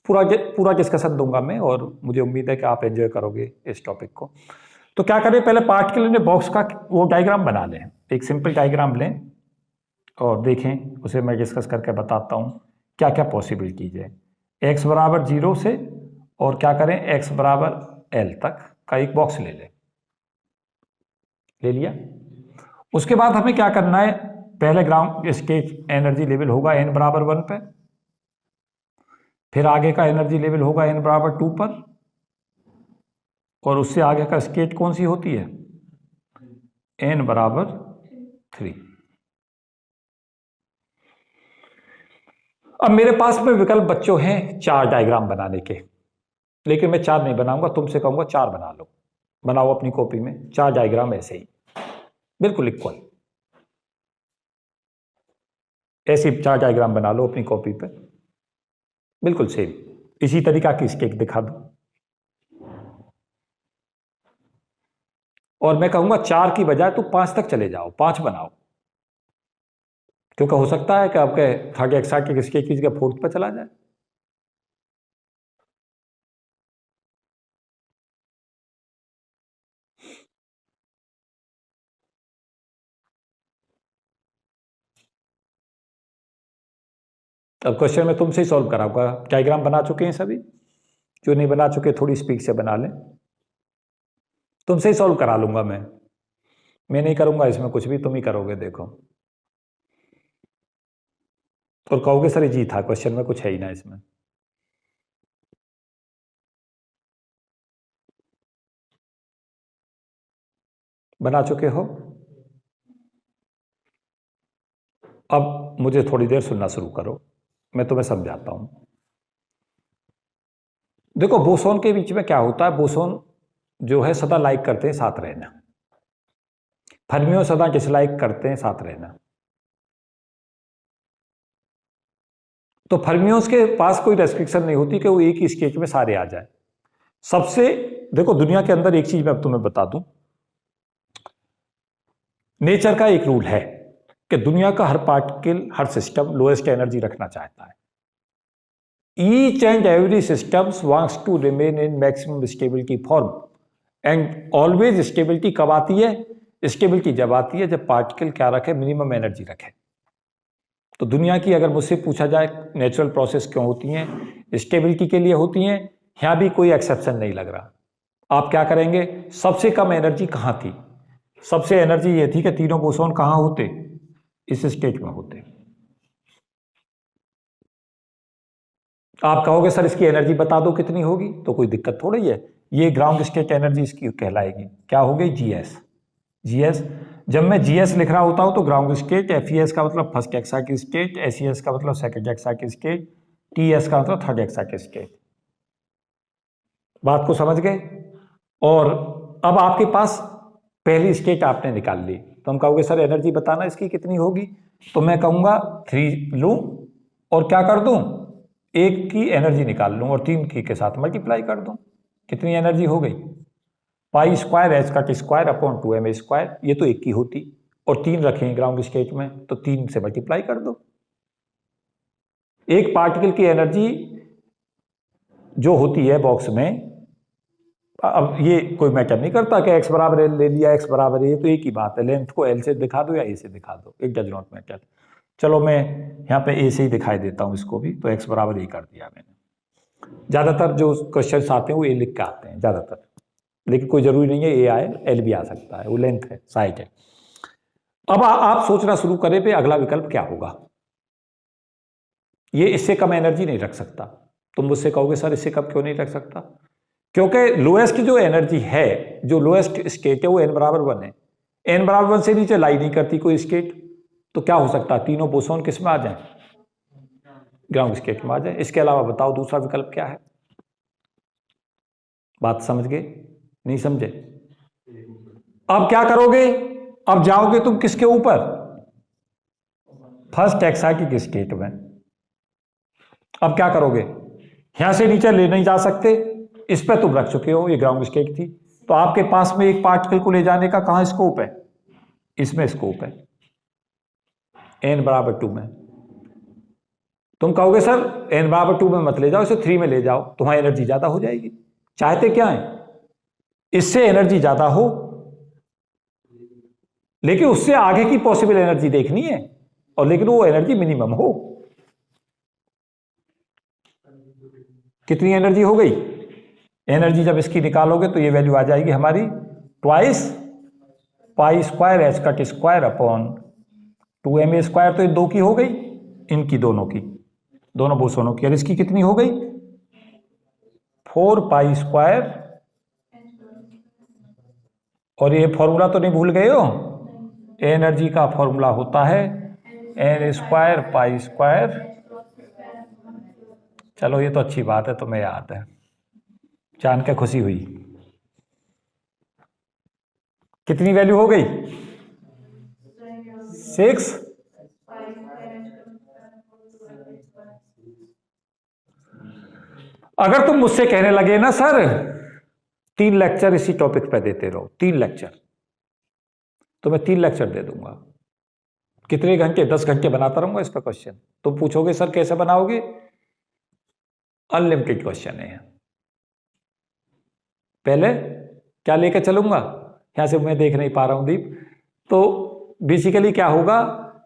पूरा डिस्कशन दूंगा मैं, और मुझे उम्मीद है कि आप एंजॉय करोगे इस टॉपिक को। तो क्या करें, पहले पार्टिकल इन बॉक्स का वो डायग्राम बना लें, एक सिंपल डायग्राम लें और देखें, उसे मैं डिस्कस करके बताता हूँ क्या क्या पॉसिबिलिटीज है। x बराबर 0 से और क्या करें x बराबर l तक का एक बॉक्स ले लिया। उसके बाद हमें क्या करना है, पहले ग्राउंड स्टेट एनर्जी लेवल होगा n बराबर 1 पे, फिर आगे का एनर्जी लेवल होगा n बराबर 2 पर, और उससे आगे का स्टेट कौन सी होती है, n बराबर 3। अब मेरे पास में विकल्प बच्चों हैं 4 डायग्राम बनाने के, लेकिन मैं 4 नहीं बनाऊंगा, तुमसे कहूंगा 4 बना लो। बनाओ अपनी कॉपी में 4 डायग्राम ऐसे ही, बिल्कुल इक्वल, ऐसे 4 डायग्राम बना लो अपनी कॉपी पे, बिल्कुल सेम, इसी तरीका की स्केच दिखा दो। और मैं कहूंगा 4 की बजाय तो 5 तक चले जाओ, 5 बनाओ, क्योंकि हो सकता है कि आपके थर्ड एक्साइटिक स्केच की जगह फोर्थ पे चला जाए। अब क्वेश्चन मैं तुमसे ही सॉल्व कराऊंगा। डायग्राम बना चुके हैं सभी? जो नहीं बना चुके थोड़ी स्पीड से बना लें, तुमसे ही सॉल्व करा लूंगा मैं नहीं करूंगा इसमें कुछ भी, तुम ही करोगे। देखो, और कहोगे सर जी था क्वेश्चन में, कुछ है ही ना इसमें। बना चुके हो? अब मुझे थोड़ी देर सुनना शुरू करो, मैं तुम्हें समझाता हूं। देखो, बोसोन के बीच में क्या होता है, बोसोन जो है सदा लाइक करते हैं साथ रहना, फर्मियों सदा डिसलाइक करते हैं साथ रहना। तो फर्मियों के पास कोई रेस्ट्रिक्शन नहीं होती कि वो एक ही स्टेज में सारे आ जाए। सबसे देखो, दुनिया के अंदर एक चीज मैं अब तुम्हें बता दूं, नेचर का एक रूल है कि दुनिया का हर पार्टिकल, हर सिस्टम लोएस्ट एनर्जी रखना चाहता है। Each and every systems wants to remain in maximum stability form, and always stability कब आती है? स्टेबिलिटी जब आती है जब पार्टिकल क्या रखे, मिनिमम एनर्जी रखे। तो दुनिया की अगर मुझसे पूछा जाए नेचुरल प्रोसेस क्यों होती हैं, स्टेबिलिटी के लिए होती हैं। यहां भी कोई एक्सेप्शन नहीं लग रहा। आप क्या करेंगे, सबसे कम एनर्जी कहां थी? सबसे एनर्जी ये थी कि तीनों बोसोन कहां होते, इस स्टेट में होते। आप कहोगे सर इसकी एनर्जी बता दो कितनी होगी, तो कोई दिक्कत थोड़ी है। ये ग्राउंड स्टेट एनर्जी इसकी कहलाएगी, क्या होगी, जीएस। जीएस, जब मैं जीएस लिख रहा होता हूं तो ग्राउंड स्टेट, एफईएस का मतलब फर्स्ट एक्साइटिक स्टेट, एसईएस का मतलब सेकंड एक्साइटिक स्टेट, टीएस का मतलब थर्ड एक्साइटिक स्टेट। बात को समझ गए? और अब आपके पास पहली स्टेट आपने निकाल ली, तो हम कहोगे सर एनर्जी बताना इसकी कितनी होगी, तो मैं कहूंगा 3 लूं और क्या कर दूं, 1 की एनर्जी निकाल लूं और 3 की के साथ मल्टीप्लाई कर दूं। कितनी एनर्जी हो गई? Pi square H cut square upon 2m square, ये तो एक की होती, और 3 रखें ग्राउंड स्टेट में तो 3 से मल्टीप्लाई कर दो। एक पार्टिकल की एनर्जी जो होती है बॉक्स में, अब ये कोई मैटर नहीं करता कि x बराबर एल ले लिया, x बराबर ये तो एक ही बात है, लेंथ को l से दिखा दो या a से दिखा दो, इट डज नॉट मैटर। चलो मैं यहाँ पे a से ही दिखाई देता हूँ इसको भी, तो x बराबर a कर दिया मैंने। ज़्यादातर जो क्वेश्चन आते हैं वो a लिख के आते हैं ज़्यादातर, लेकिन कोई ज़रूरी नहीं है a आए, l भी आ सकता है, वो लेंथ है, साइड है। अब आप सोचना शुरू करें पे अगला विकल्प क्या होगा। ये इससे कम एनर्जी नहीं रख सकता। तुम मुझसे कहोगे सर इससे कम क्यों नहीं रख सकता? क्योंकि लोएस्ट जो एनर्जी है, जो लोएस्ट स्टेट है वो n बराबर 1 है। n बराबर 1 से नीचे लाई नहीं करती कोई स्टेट, तो क्या हो सकता है? तीनों बोसोन किस में आ जाए? ग्राउंड स्टेट में आ जाए। इसके अलावा बताओ दूसरा विकल्प क्या है? बात समझ गए? नहीं समझे? अब क्या करोगे? अब जाओगे तुम किसके ऊपर? फर्स्ट एक्साइटिक स्टेट में। अब क्या करोगे? यहां से नीचे ले नहीं जा सकते, इस पे तुम रख चुके हो, ये ग्राउंड स्टेट थी, तो आपके पास में एक पार्टिकल को ले जाने का कहां स्कोप है? इसमें स्कोप है, n बराबर 2 में। तुम कहोगे सर n बराबर 2 में मत ले जाओ, इसे 3 में ले जाओ, तुम्हारी एनर्जी ज्यादा हो जाएगी। चाहते क्या है? इससे एनर्जी ज्यादा हो, लेकिन उससे आगे की पॉसिबल एनर्जी देखनी है, और लेकिन वो एनर्जी मिनिमम हो। कितनी एनर्जी हो गई? एनर्जी जब इसकी निकालोगे तो ये वैल्यू आ जाएगी हमारी twice pi square H cut square upon 2m square, तो ये 2 की हो गई, इनकी दोनों की, दोनों बोसोनों की। और इसकी कितनी हो गई? 4 पाई स्क्वायर, और ये फॉर्मूला तो नहीं भूल गए हो? एनर्जी का फॉर्मूला होता है n स्क्वायर पाई स्क्वायर। चलो ये तो अच्छी बात है, तुम्हें याद है, जान के खुशी हुई। कितनी वैल्यू हो गई? 6। अगर तुम मुझसे कहने लगे ना सर 3 लेक्चर इसी टॉपिक पे देते रहो, 3 लेक्चर, तो मैं 3 लेक्चर दे दूंगा। कितने घंटे? 10 घंटे बनाता रहूंगा इस पर क्वेश्चन। तुम पूछोगे सर कैसे बनाओगे? अनलिमिटेड क्वेश्चन है। पहले क्या लेकर चलूंगा? यहां से मैं देख नहीं पा रहा हूं दीप, तो बेसिकली क्या होगा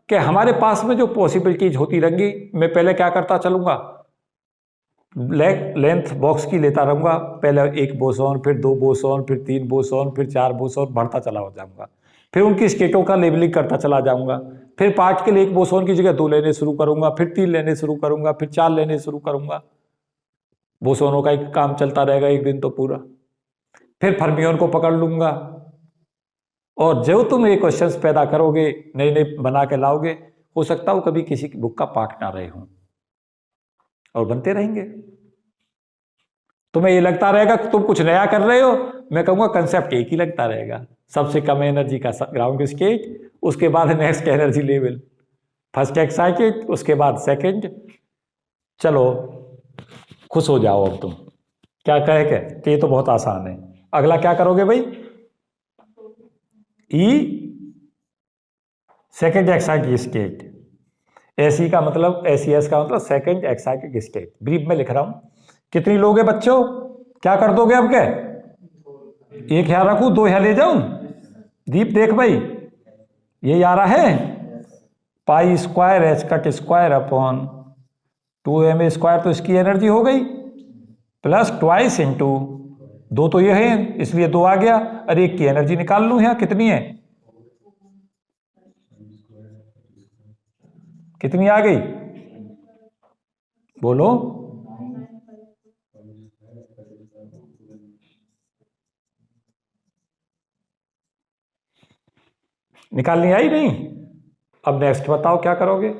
कि हमारे पास में जो पॉसिबिलिटीज होती रहेंगी, मैं पहले क्या करता चलूंगा, लेंथ बॉक्स की लेता रहूंगा। पहले 1 बोसोन, फिर 2 बोसोन, फिर 3 बोसोन, फिर 4 बोसोन, बढ़ता चला हो जाऊंगा। फिर उनकी स्टेटों का लेबलिंग करता चला जाऊंगा। फिर पार्टिकल 1 बोसोन की जगह 2 लेने शुरू करूंगा, फिर 3 लेने शुरू करूंगा, फिर 4 लेने शुरू करूंगा। बोसोनों का एक काम चलता रहेगा एक दिन तो पूरा। फिर फर्मियोन को पकड़ लूंगा, और जो तुम ये क्वेश्चंस पैदा करोगे, नए नए बना के लाओगे, हो सकता हो कभी किसी की बुक का पार्ट ना रहे हों, और बनते रहेंगे। तुम्हें ये लगता रहेगा कि तुम कुछ नया कर रहे हो, मैं कहूंगा कंसेप्ट एक ही लगता रहेगा। सबसे कम एनर्जी का ग्राउंड स्टेट, उसके बाद next energy level, first excited, उसके बाद सेकंड। चलो खुश हो जाओ अब तुम, क्या कहे के कि ये तो बहुत आसान है। अगला क्या करोगे भाई? ई सेकंड एक्साइटेड स्टेट, एसी का मतलब, एसीएस का मतलब सेकंड एक्साइटेड स्टेट। ब्रीफ में लिख रहा हूं। कितनी लोगे बच्चों? क्या कर दोगे अब? क्या 1 यहाँ रखूं, 2 यहाँ ले जाऊं? दीप देख भाई, ये आ रहा है pi square H cut square upon 2m square, तो इसकी एनर्जी हो गई प्लस ट्वाइस इंटू 2, तो ये है इसलिए 2 आ गया। अरे 1 की एनर्जी निकाल लूं, यहाँ कितनी है? कितनी आ गई बोलो? निकालनी आई नहीं? अब नेक्स्ट बताओ क्या करोगे?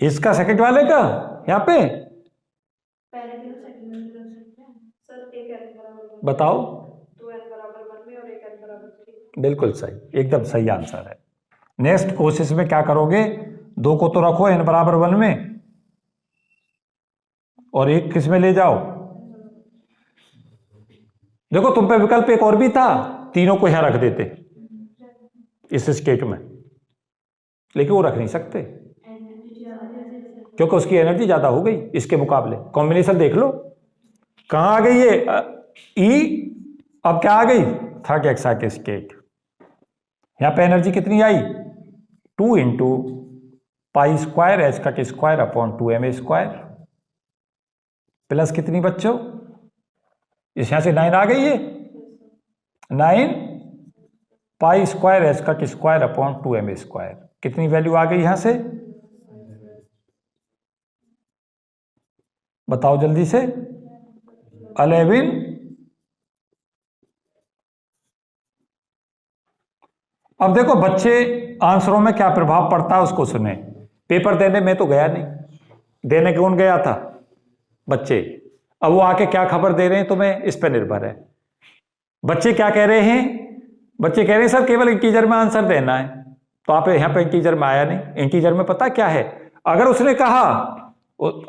इसका सेकंड वाले का यहाँ पे बताओ। बिल्कुल सही, एकदम सही आंसर है। नेक्स्ट कोशिश में क्या करोगे, 2 को तो रखो n बराबर 1 में और 1 किस में ले जाओ। देखो तुम पे विकल्प एक और भी था, तीनों को यहां रख देते इस स्टेट में, लेकिन वो रख नहीं सकते क्योंकि उसकी एनर्जी ज्यादा हो गई इसके मुकाबले। कॉम्बिनेशन देख लो कहां आ गई ये ई, अब क्या आ गई, थर्ड एक्साइटेड स्टेट। यहां पे एनर्जी कितनी आई, 2 into pi square H cut square upon 2m square plus कितनी बच्चों, इस यहां से 9 आ गई है, 9 pi square H cut square upon 2m square. कितनी वैल्यू आ गई यहां से, बताओ जल्दी से, 11। अब देखो बच्चे आंसरों में क्या प्रभाव पड़ता है उसको सुने। पेपर देने में तो गया नहीं, देने कौन गया था, बच्चे। अब वो आके क्या खबर दे रहे हैं तुम्हें, इस पर निर्भर है। बच्चे क्या कह रहे हैं, बच्चे कह रहे हैं सर केवल इंटीजर में आंसर देना है, तो आप यहां पे इंटीजर में आया नहीं। इंटीजर में पता क्या है, अगर उसने कहा,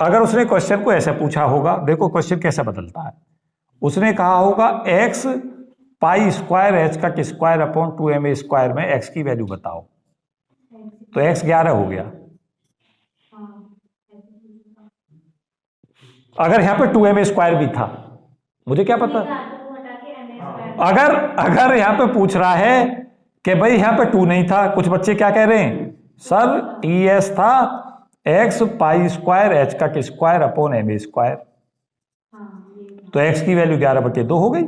अगर उसने क्वेश्चन को ऐसे पूछा होगा, देखो क्वेश्चन कैसे बदलता है, उसने कहा होगा x pi square H cut square upon 2m square में x की वैल्यू बताओ, तो x 11 हो गया। अगर यहां पे 2m स्क्वायर भी था, मुझे क्या पता, अगर यहां पे पूछ रहा है कि भाई यहां पे 2 नहीं था, कुछ बच्चे क्या कह रहे हैं सर ts था x pi square H cut square upon m square, तो x की वैल्यू 11/2 हो गई।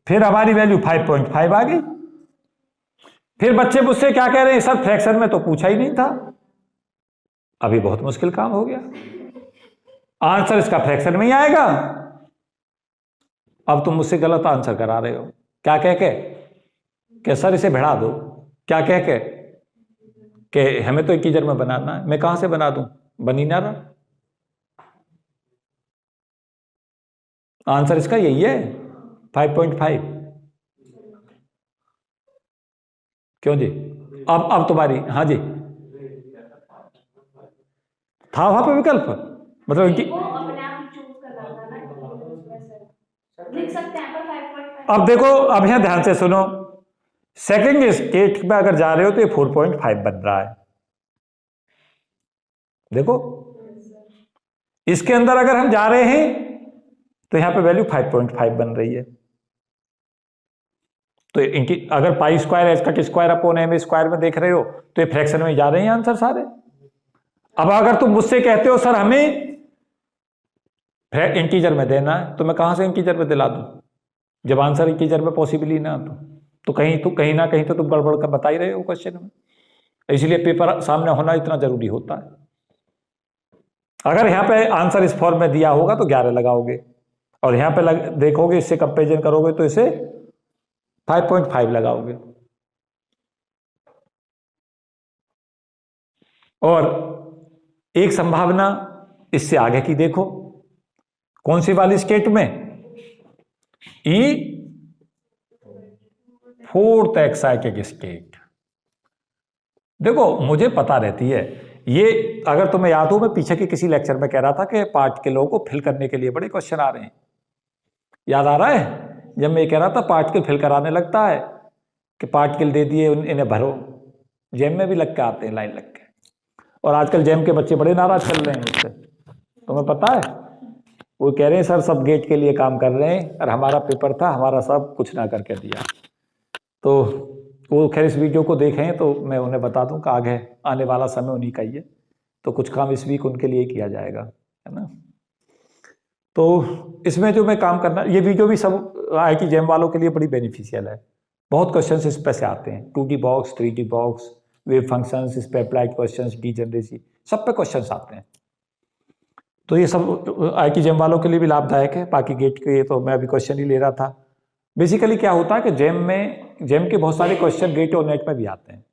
फिर हमारी वैल्यू 5.5 आ गई। फिर बच्चे मुझसे क्या कह रहे हैं सर फ्रैक्शन में तो पूछा ही नहीं था, अभी बहुत मुश्किल काम हो गया, आंसर इसका फ्रैक्शन में ही आएगा। अब तुम मुझसे गलत आंसर करा रहे हो, क्या कह के सर इसे बढ़ा दो, क्या कह के हमें तो इंटीजर में बनाना है। मैं कहां से बना दूं, बन ही ना रहा। आंसर इसका यही है 5.5। क्यों जी, अब तुम्हारी, हाँ जी, था वहां पे विकल्प, मतलब लिख सकते हैं पर 5.5। अब देखो, अब यहां ध्यान से सुनो, सेकंड स्टेट में अगर जा रहे हो तो ये 4.5 बन रहा है। देखो इसके अंदर अगर हम जा रहे हैं तो यहां पे वैल्यू 5.5 बन रही है। तो इनकी अगर pi square H cut square upon m square में देख रहे हो तो ये फ्रैक्शन में जा रहे हैं आंसर सारे। अब अगर तुम मुझसे कहते हो सर हमें इंटीजर में देना है, तो मैं कहां से इंटीजर में दिला दूं, जब आंसर इंटीजर में पॉसिबल ही ना तो कहीं ना कहीं तो तुम गड़बड़ कर बता ही रहे हो क्वेश्चन में। इसलिए पेपर सामने होना इतना जरूरी होता है। अगर यहां पे आंसर इस फॉर्म में दिया होगा तो 11 लगाओगे, और यहां पे देखोगे, इससे कंपेरिजन करोगे तो इसे 5.5 लगाओगे। और एक संभावना इससे आगे की देखो, कौन सी वाली स्टेट में, ई फोर्थ एक्साइटेड स्टेट। देखो मुझे पता रहती है ये, अगर तुम्हें याद हो मैं पीछे के किसी लेक्चर में कह रहा था कि पार्टिकलों को फिल करने के लिए बड़े क्वेश्चन आ रहे हैं, याद आ रहा है? जब मैं कह रहा था पार्टिकल फिल कराने लगता है कि पार्टिकल दे दिए इन्हें भरो, जेम में भी लग के आते हैं लाइन लग के, और आजकल जेम के बच्चे बड़े नाराज चल रहे हैं उससे, तुम्हें पता है? वो कह रहे हैं सर सब गेट के लिए काम कर रहे हैं और हमारा पेपर था, हमारा सब कुछ ना करके दिया। तो वो खैर इस वीडियो को देखें तो मैं उन्हें बता दूं कि आगे आने वाला समय उन्हीं का ही है, तो कुछ काम इस वीक उनके लिए किया जाएगा, है ना। तो इसमें जो मैं काम करना, ये वीडियो भी सब IIT जेम वालों के लिए बड़ी बेनिफिशियल है। बहुत क्वेश्चन इस पर से आते हैं, 2D box, 3D box, wave functions, इस पर अप्लाइड क्वेश्चंस, डीजनरेसी, सब पे क्वेश्चंस आते हैं। तो ये सब IIT जेम वालों के लिए भी लाभदायक है। बाकी गेट के तो मैं अभी क्वेश्चन ही ले रहा था। बेसिकली क्या होता है कि जेम के बहुत सारे क्वेश्चन गेट और नेट में भी आते हैं,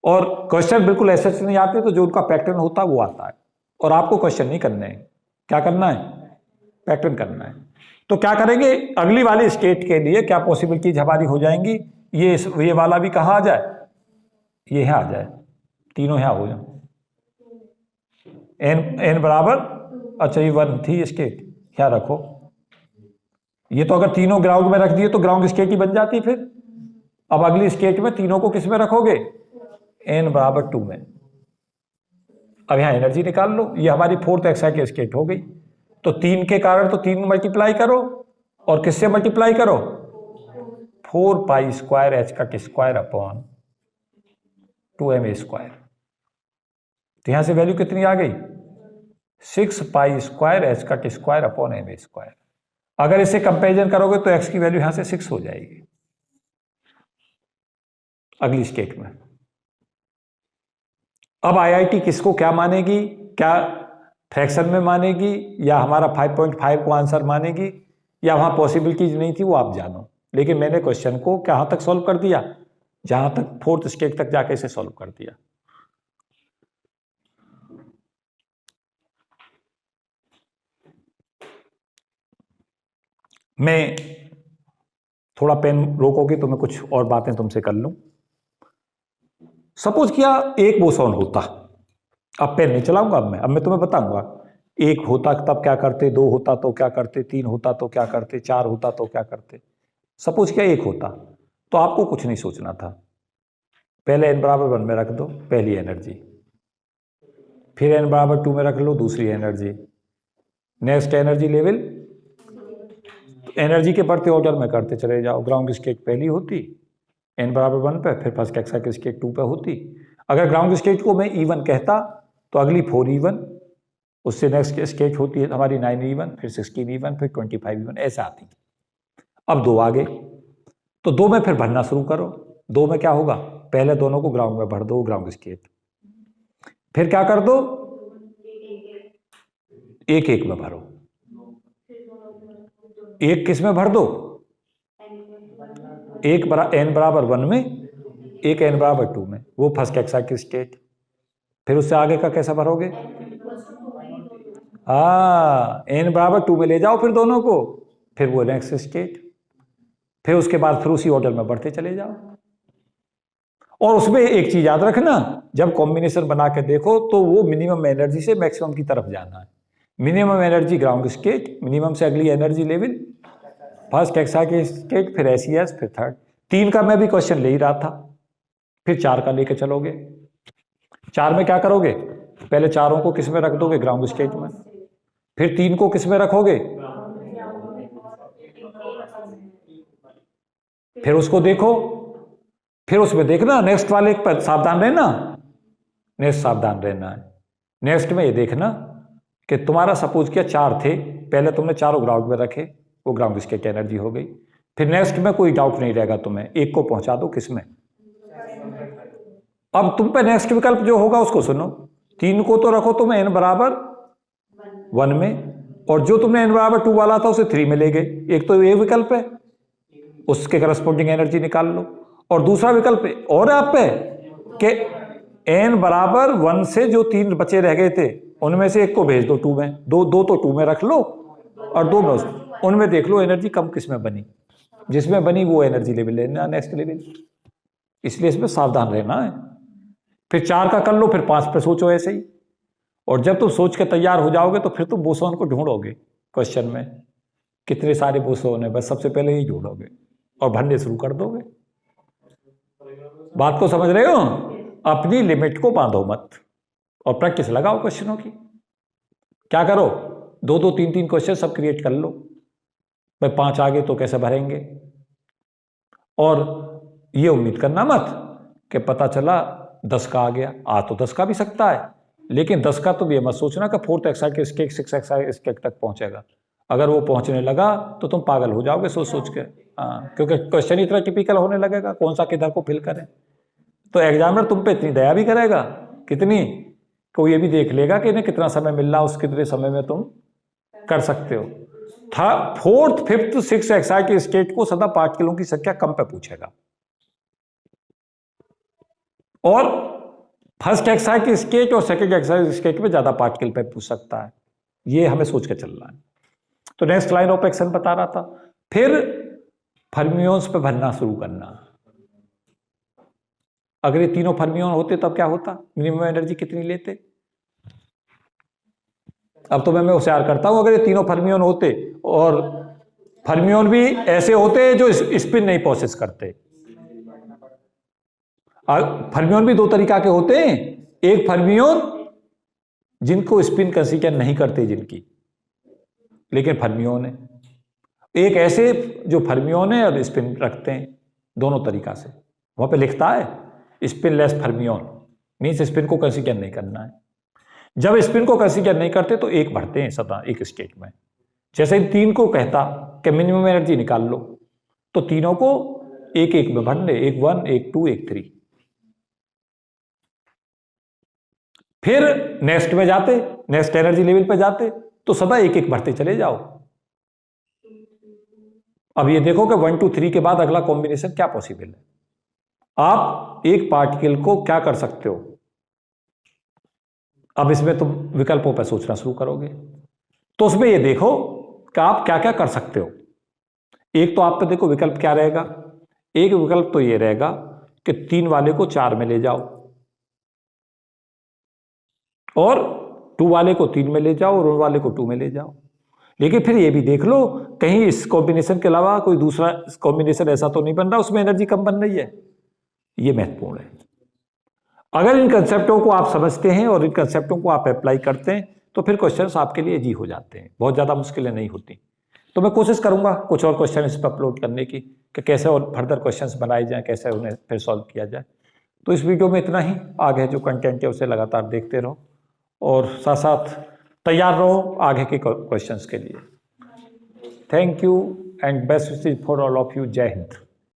और क्वेश्चन बिल्कुल ऐसे नहीं आते, तो जो उनका पैटर्न होता है वो आता है, और आपको क्वेश्चन नहीं करने हैं, क्या करना है, पैटर्न करना है। तो क्या करेंगे, अगली वाली स्टेट के लिए क्या पॉसिबिलिटीज हमारी हो जाएंगी, ये वाला भी कहाँ आ जाए, ये यहाँ आ जाए, तीनों यहाँ हो जाए, n बराबर, अच्छा ये 1 थी स्टेट, क्या रखो, ये तो अगर तीनों ग्राउंड में रख दिए तो ग्राउंड स्टेट ही बन जाती फिर। अब अगली स्टेट में तीनों को किस में रखोगे, n बराबर 2 में। अब यहां एनर्जी निकाल लो, ये हमारी फोर्थ एक्साइट स्टेट हो गई। तो 3 के कारण तो 3 मल्टीप्लाई करो और किससे मल्टीप्लाई करो, 4 pi square H cut square upon 2m square. तो यहां से वैल्यू कितनी आ गई, 6 pi square H cut square upon m square. अगर इसे कंपेरिजन करोगे तो x की वैल्यू यहां से 6 हो जाएगी अगली स्टेट में। अब आईआईटी किसको क्या मानेगी, क्या फ्रैक्शन में मानेगी या हमारा 5.5 को आंसर मानेगी, या वहां पॉसिबिलिटीज नहीं थी वो आप जानो, लेकिन मैंने क्वेश्चन को कहां तक सॉल्व कर दिया, जहां तक फोर्थ स्टेट तक जाके इसे सॉल्व कर दिया। मैं थोड़ा पेन रोकोगे तो मैं कुछ और बातें तुमसे कर लूं। सपोज किया एक बोसॉन होता, अब पेन नहीं चलाऊंगा, अब मैं तुम्हें बताऊंगा, एक होता तब क्या करते, 2 होता तो क्या करते, 3 होता तो क्या करते, 4 होता तो क्या करते। सपोज किया एक होता, तो आपको कुछ नहीं सोचना था, पहले n बराबर 1 में रख दो पहली एनर्जी, फिर n बराबर 2 में रख लो दूसरी energy, next energy level, energy के बढ़ते ऑर्डर में करते चले जाओ। ग्राउंड स्टेट पहली होती n बराबर 1 पे, फिर फर्स्ट एक्साइट स्टेट 2 पे होती। अगर ग्राउंड स्टेट को मैं E1 कहता तो अगली 4E1, उससे नेक्स्ट स्टेट होती है हमारी 9E1, फिर 16E1, फिर 25E1, ऐसा आती। अब 2 आ गए, तो 2 में फिर भरना शुरू करो। 2 में क्या होगा, पहले दोनों को ग्राउंड में भर दो ग्राउंड स्टेट, फिर क्या कर दो, एक एक में भरो, एक किस में भर दो, एक n बराबर 1 में, एक n बराबर 2 में, वो फर्स्ट एक्साइट स्टेट। फिर उससे आगे का कैसा भरोगे, n बराबर 2 में ले जाओ फिर दोनों को, फिर वो नेक्स्ट स्टेट, फिर उसके बाद फिर उसी ऑर्डर में बढ़ते चले जाओ। और उसमें एक चीज याद रखना, जब कॉम्बिनेशन बना के देखो तो वो मिनिमम एनर्जी से मैक्सिमम की तरफ जाना है। Minimum energy ground state, minimum से अगली energy level, first excite state, फिर SES, फिर थर्ड। 3 का मैं भी क्वेश्चन ले ही रहा था, फिर 4 का लेके चलोगे। 4 में क्या करोगे, पहले चारों को किस में रख दोगे, ग्राउंड स्टेट में, फिर 3 को किस में रखोगे, फिर उसको देखो, फिर उसमें देखना नेक्स्ट वाले पर सावधान रहना, नेक्स्ट सावधान रहना है। नेक्स्ट में ये देखना कि तुम्हारा सपोज किया 4 थे, पहले तुमने चारों ग्राउंड में रखे, वो ग्राउंड स्टेट एनर्जी हो गई। फिर नेक्स्ट में कोई डाउट नहीं रहेगा तुम्हें, एक को पहुंचा दो किसमें, अब तुम पे नेक्स्ट विकल्प जो होगा उसको सुनो। 3 को तो रखो तुम n बराबर 1 में, और जो तुमने n बराबर 2 वाला था उसे 3 में ले गए। एक तो ये विकल्प है, उसके करस्पॉन्डिंग एनर्जी निकाल लो। और दूसरा विकल्प और आप पे कि n बराबर 1 से जो 3 बचे रह गए थे उनमें से एक को भेज दो 2 में, दो तो 2 में रख लो और 2 में उनमें देख लो एनर्जी कम किस में बनी, जिसमें बनी वो एनर्जी लेवल लेना नेक्स्ट लेवल। इसलिए इसमें सावधान रहना है। फिर 4 का कर लो, फिर 5 पे सोचो ऐसे ही, और जब तुम सोच के तैयार हो जाओगे तो फिर तुम बोसोन को ढूंढोगे क्वेश्चन में, कितने सारे बोसोन है, बस सबसे पहले ही ढूंढोगे और भरने शुरू कर दोगे। बात को समझ रहे हो, अपनी लिमिट को बांधो मत और प्रैक्टिस लगाओ क्वेश्चनों की। क्या करो, 2-2, 3-3 क्वेश्चन सब क्रिएट कर लो, भाई 5 आ गए तो कैसे भरेंगे। और ये उम्मीद करना मत कि पता चला 10 का आ गया, आ तो 10 का भी सकता है, लेकिन 10 का तो ये मत सोचना कि 4th excite state 6th excite state तक पहुंचेगा। अगर वो पहुंचने लगा तो तुम पागल हो जाओगे सोच सोच के। हाँ, क्योंकि क्वेश्चन इतना टिपिकल होने लगेगा, कौन सा किधर को फिल करें। तो एग्जामिनर तुम पे इतनी दया भी करेगा, कितनी, को ये भी देख लेगा कि इन्हें कितना समय मिल रहा, उस कितने समय में तुम कर सकते हो। 4th, 5th, 6th excite state को सदा पार्टिकलों की संख्या कम पे पूछेगा, और फर्स्ट एक्साइट स्टेट और सेकंड एक्साइट स्टेट में ज्यादा पार्टिकल पे पूछ सकता है। ये हमें सोच के चलना है। तो नेक्स्ट लाइन ऑफ एक्शन बता रहा था। फिर फर्मियोन्स पे भरना शुरू करना। अगर ये तीनों फर्मियोन होते तब क्या होता, मिनिमम एनर्जी कितनी लेते। अब तो मैं होशियार करता हूं, अगर ये तीनों फर्मियोन होते और फर्मियोन भी ऐसे होते जो स्पिन नहीं प्रोसेस करते। फर्मियोन भी दो तरीका के होते हैं, एक फर्मियोन जिनको स्पिन कंसीडर नहीं करते जिनकी, लेकिन फर्मियोन है, एक ऐसे जो फर्मियोन है और स्पिन रखते हैं, दोनों तरीका से। वहां पे लिखता है स्पिनलेस फर्मियोन, मीन्स स्पिन को कंसीडर नहीं करना है। जब स्पिन को कंसीडर नहीं करते तो एक बढ़ते हैं सदा एक स्टेट में। जैसे इन तीन को कहता कि मिनिमम एनर्जी निकाल लो, तो तीनों को एक एक में भर ले, एक 1, एक 2, एक 3। फिर नेक्स्ट में जाते, नेक्स्ट एनर्जी लेवल पे जाते, तो सदा एक एक बढ़ते चले जाओ। अब ये देखो कि 1, 2, 3 के बाद अगला कॉम्बिनेशन क्या पॉसिबल है। आप एक पार्टिकल को क्या कर सकते हो, अब इसमें तुम विकल्पों पर सोचना शुरू करोगे, तो उसमें ये देखो कि आप क्या क्या कर सकते हो। एक तो आप पे देखो विकल्प क्या रहेगा, एक विकल्प तो ये रहेगा कि 3 वाले को 4 में ले जाओ और 2 वाले को 3 में ले जाओ और 1 वाले को 2 में ले जाओ। लेकिन फिर ये भी देख लो कहीं इस कॉम्बिनेशन के अलावा कोई दूसरा कॉम्बिनेशन ऐसा तो नहीं बन रहा उसमें एनर्जी कम बन रही है। ये महत्वपूर्ण है। अगर इन कंसेप्टों को आप समझते हैं और इन कंसेप्टों को आप अप्लाई करते हैं तो फिर क्वेश्चंस आपके लिए इजी हो जाते हैं, बहुत ज़्यादा मुश्किलें नहीं होती। तो मैं कोशिश करूंगा कुछ और क्वेश्चन इस पर अपलोड करने की कि कैसे और फर्दर क्वेश्चंस बनाए जाएं, कैसे उन्हें फिर सॉल्व किया जाए। तो इस वीडियो में इतना ही। आगे जो कंटेंट है उसे लगातार देखते रहो और साथ साथ तैयार रहो आगे के क्वेश्चंस के लिए। Thank you and best wishes for all of you. जय हिंद।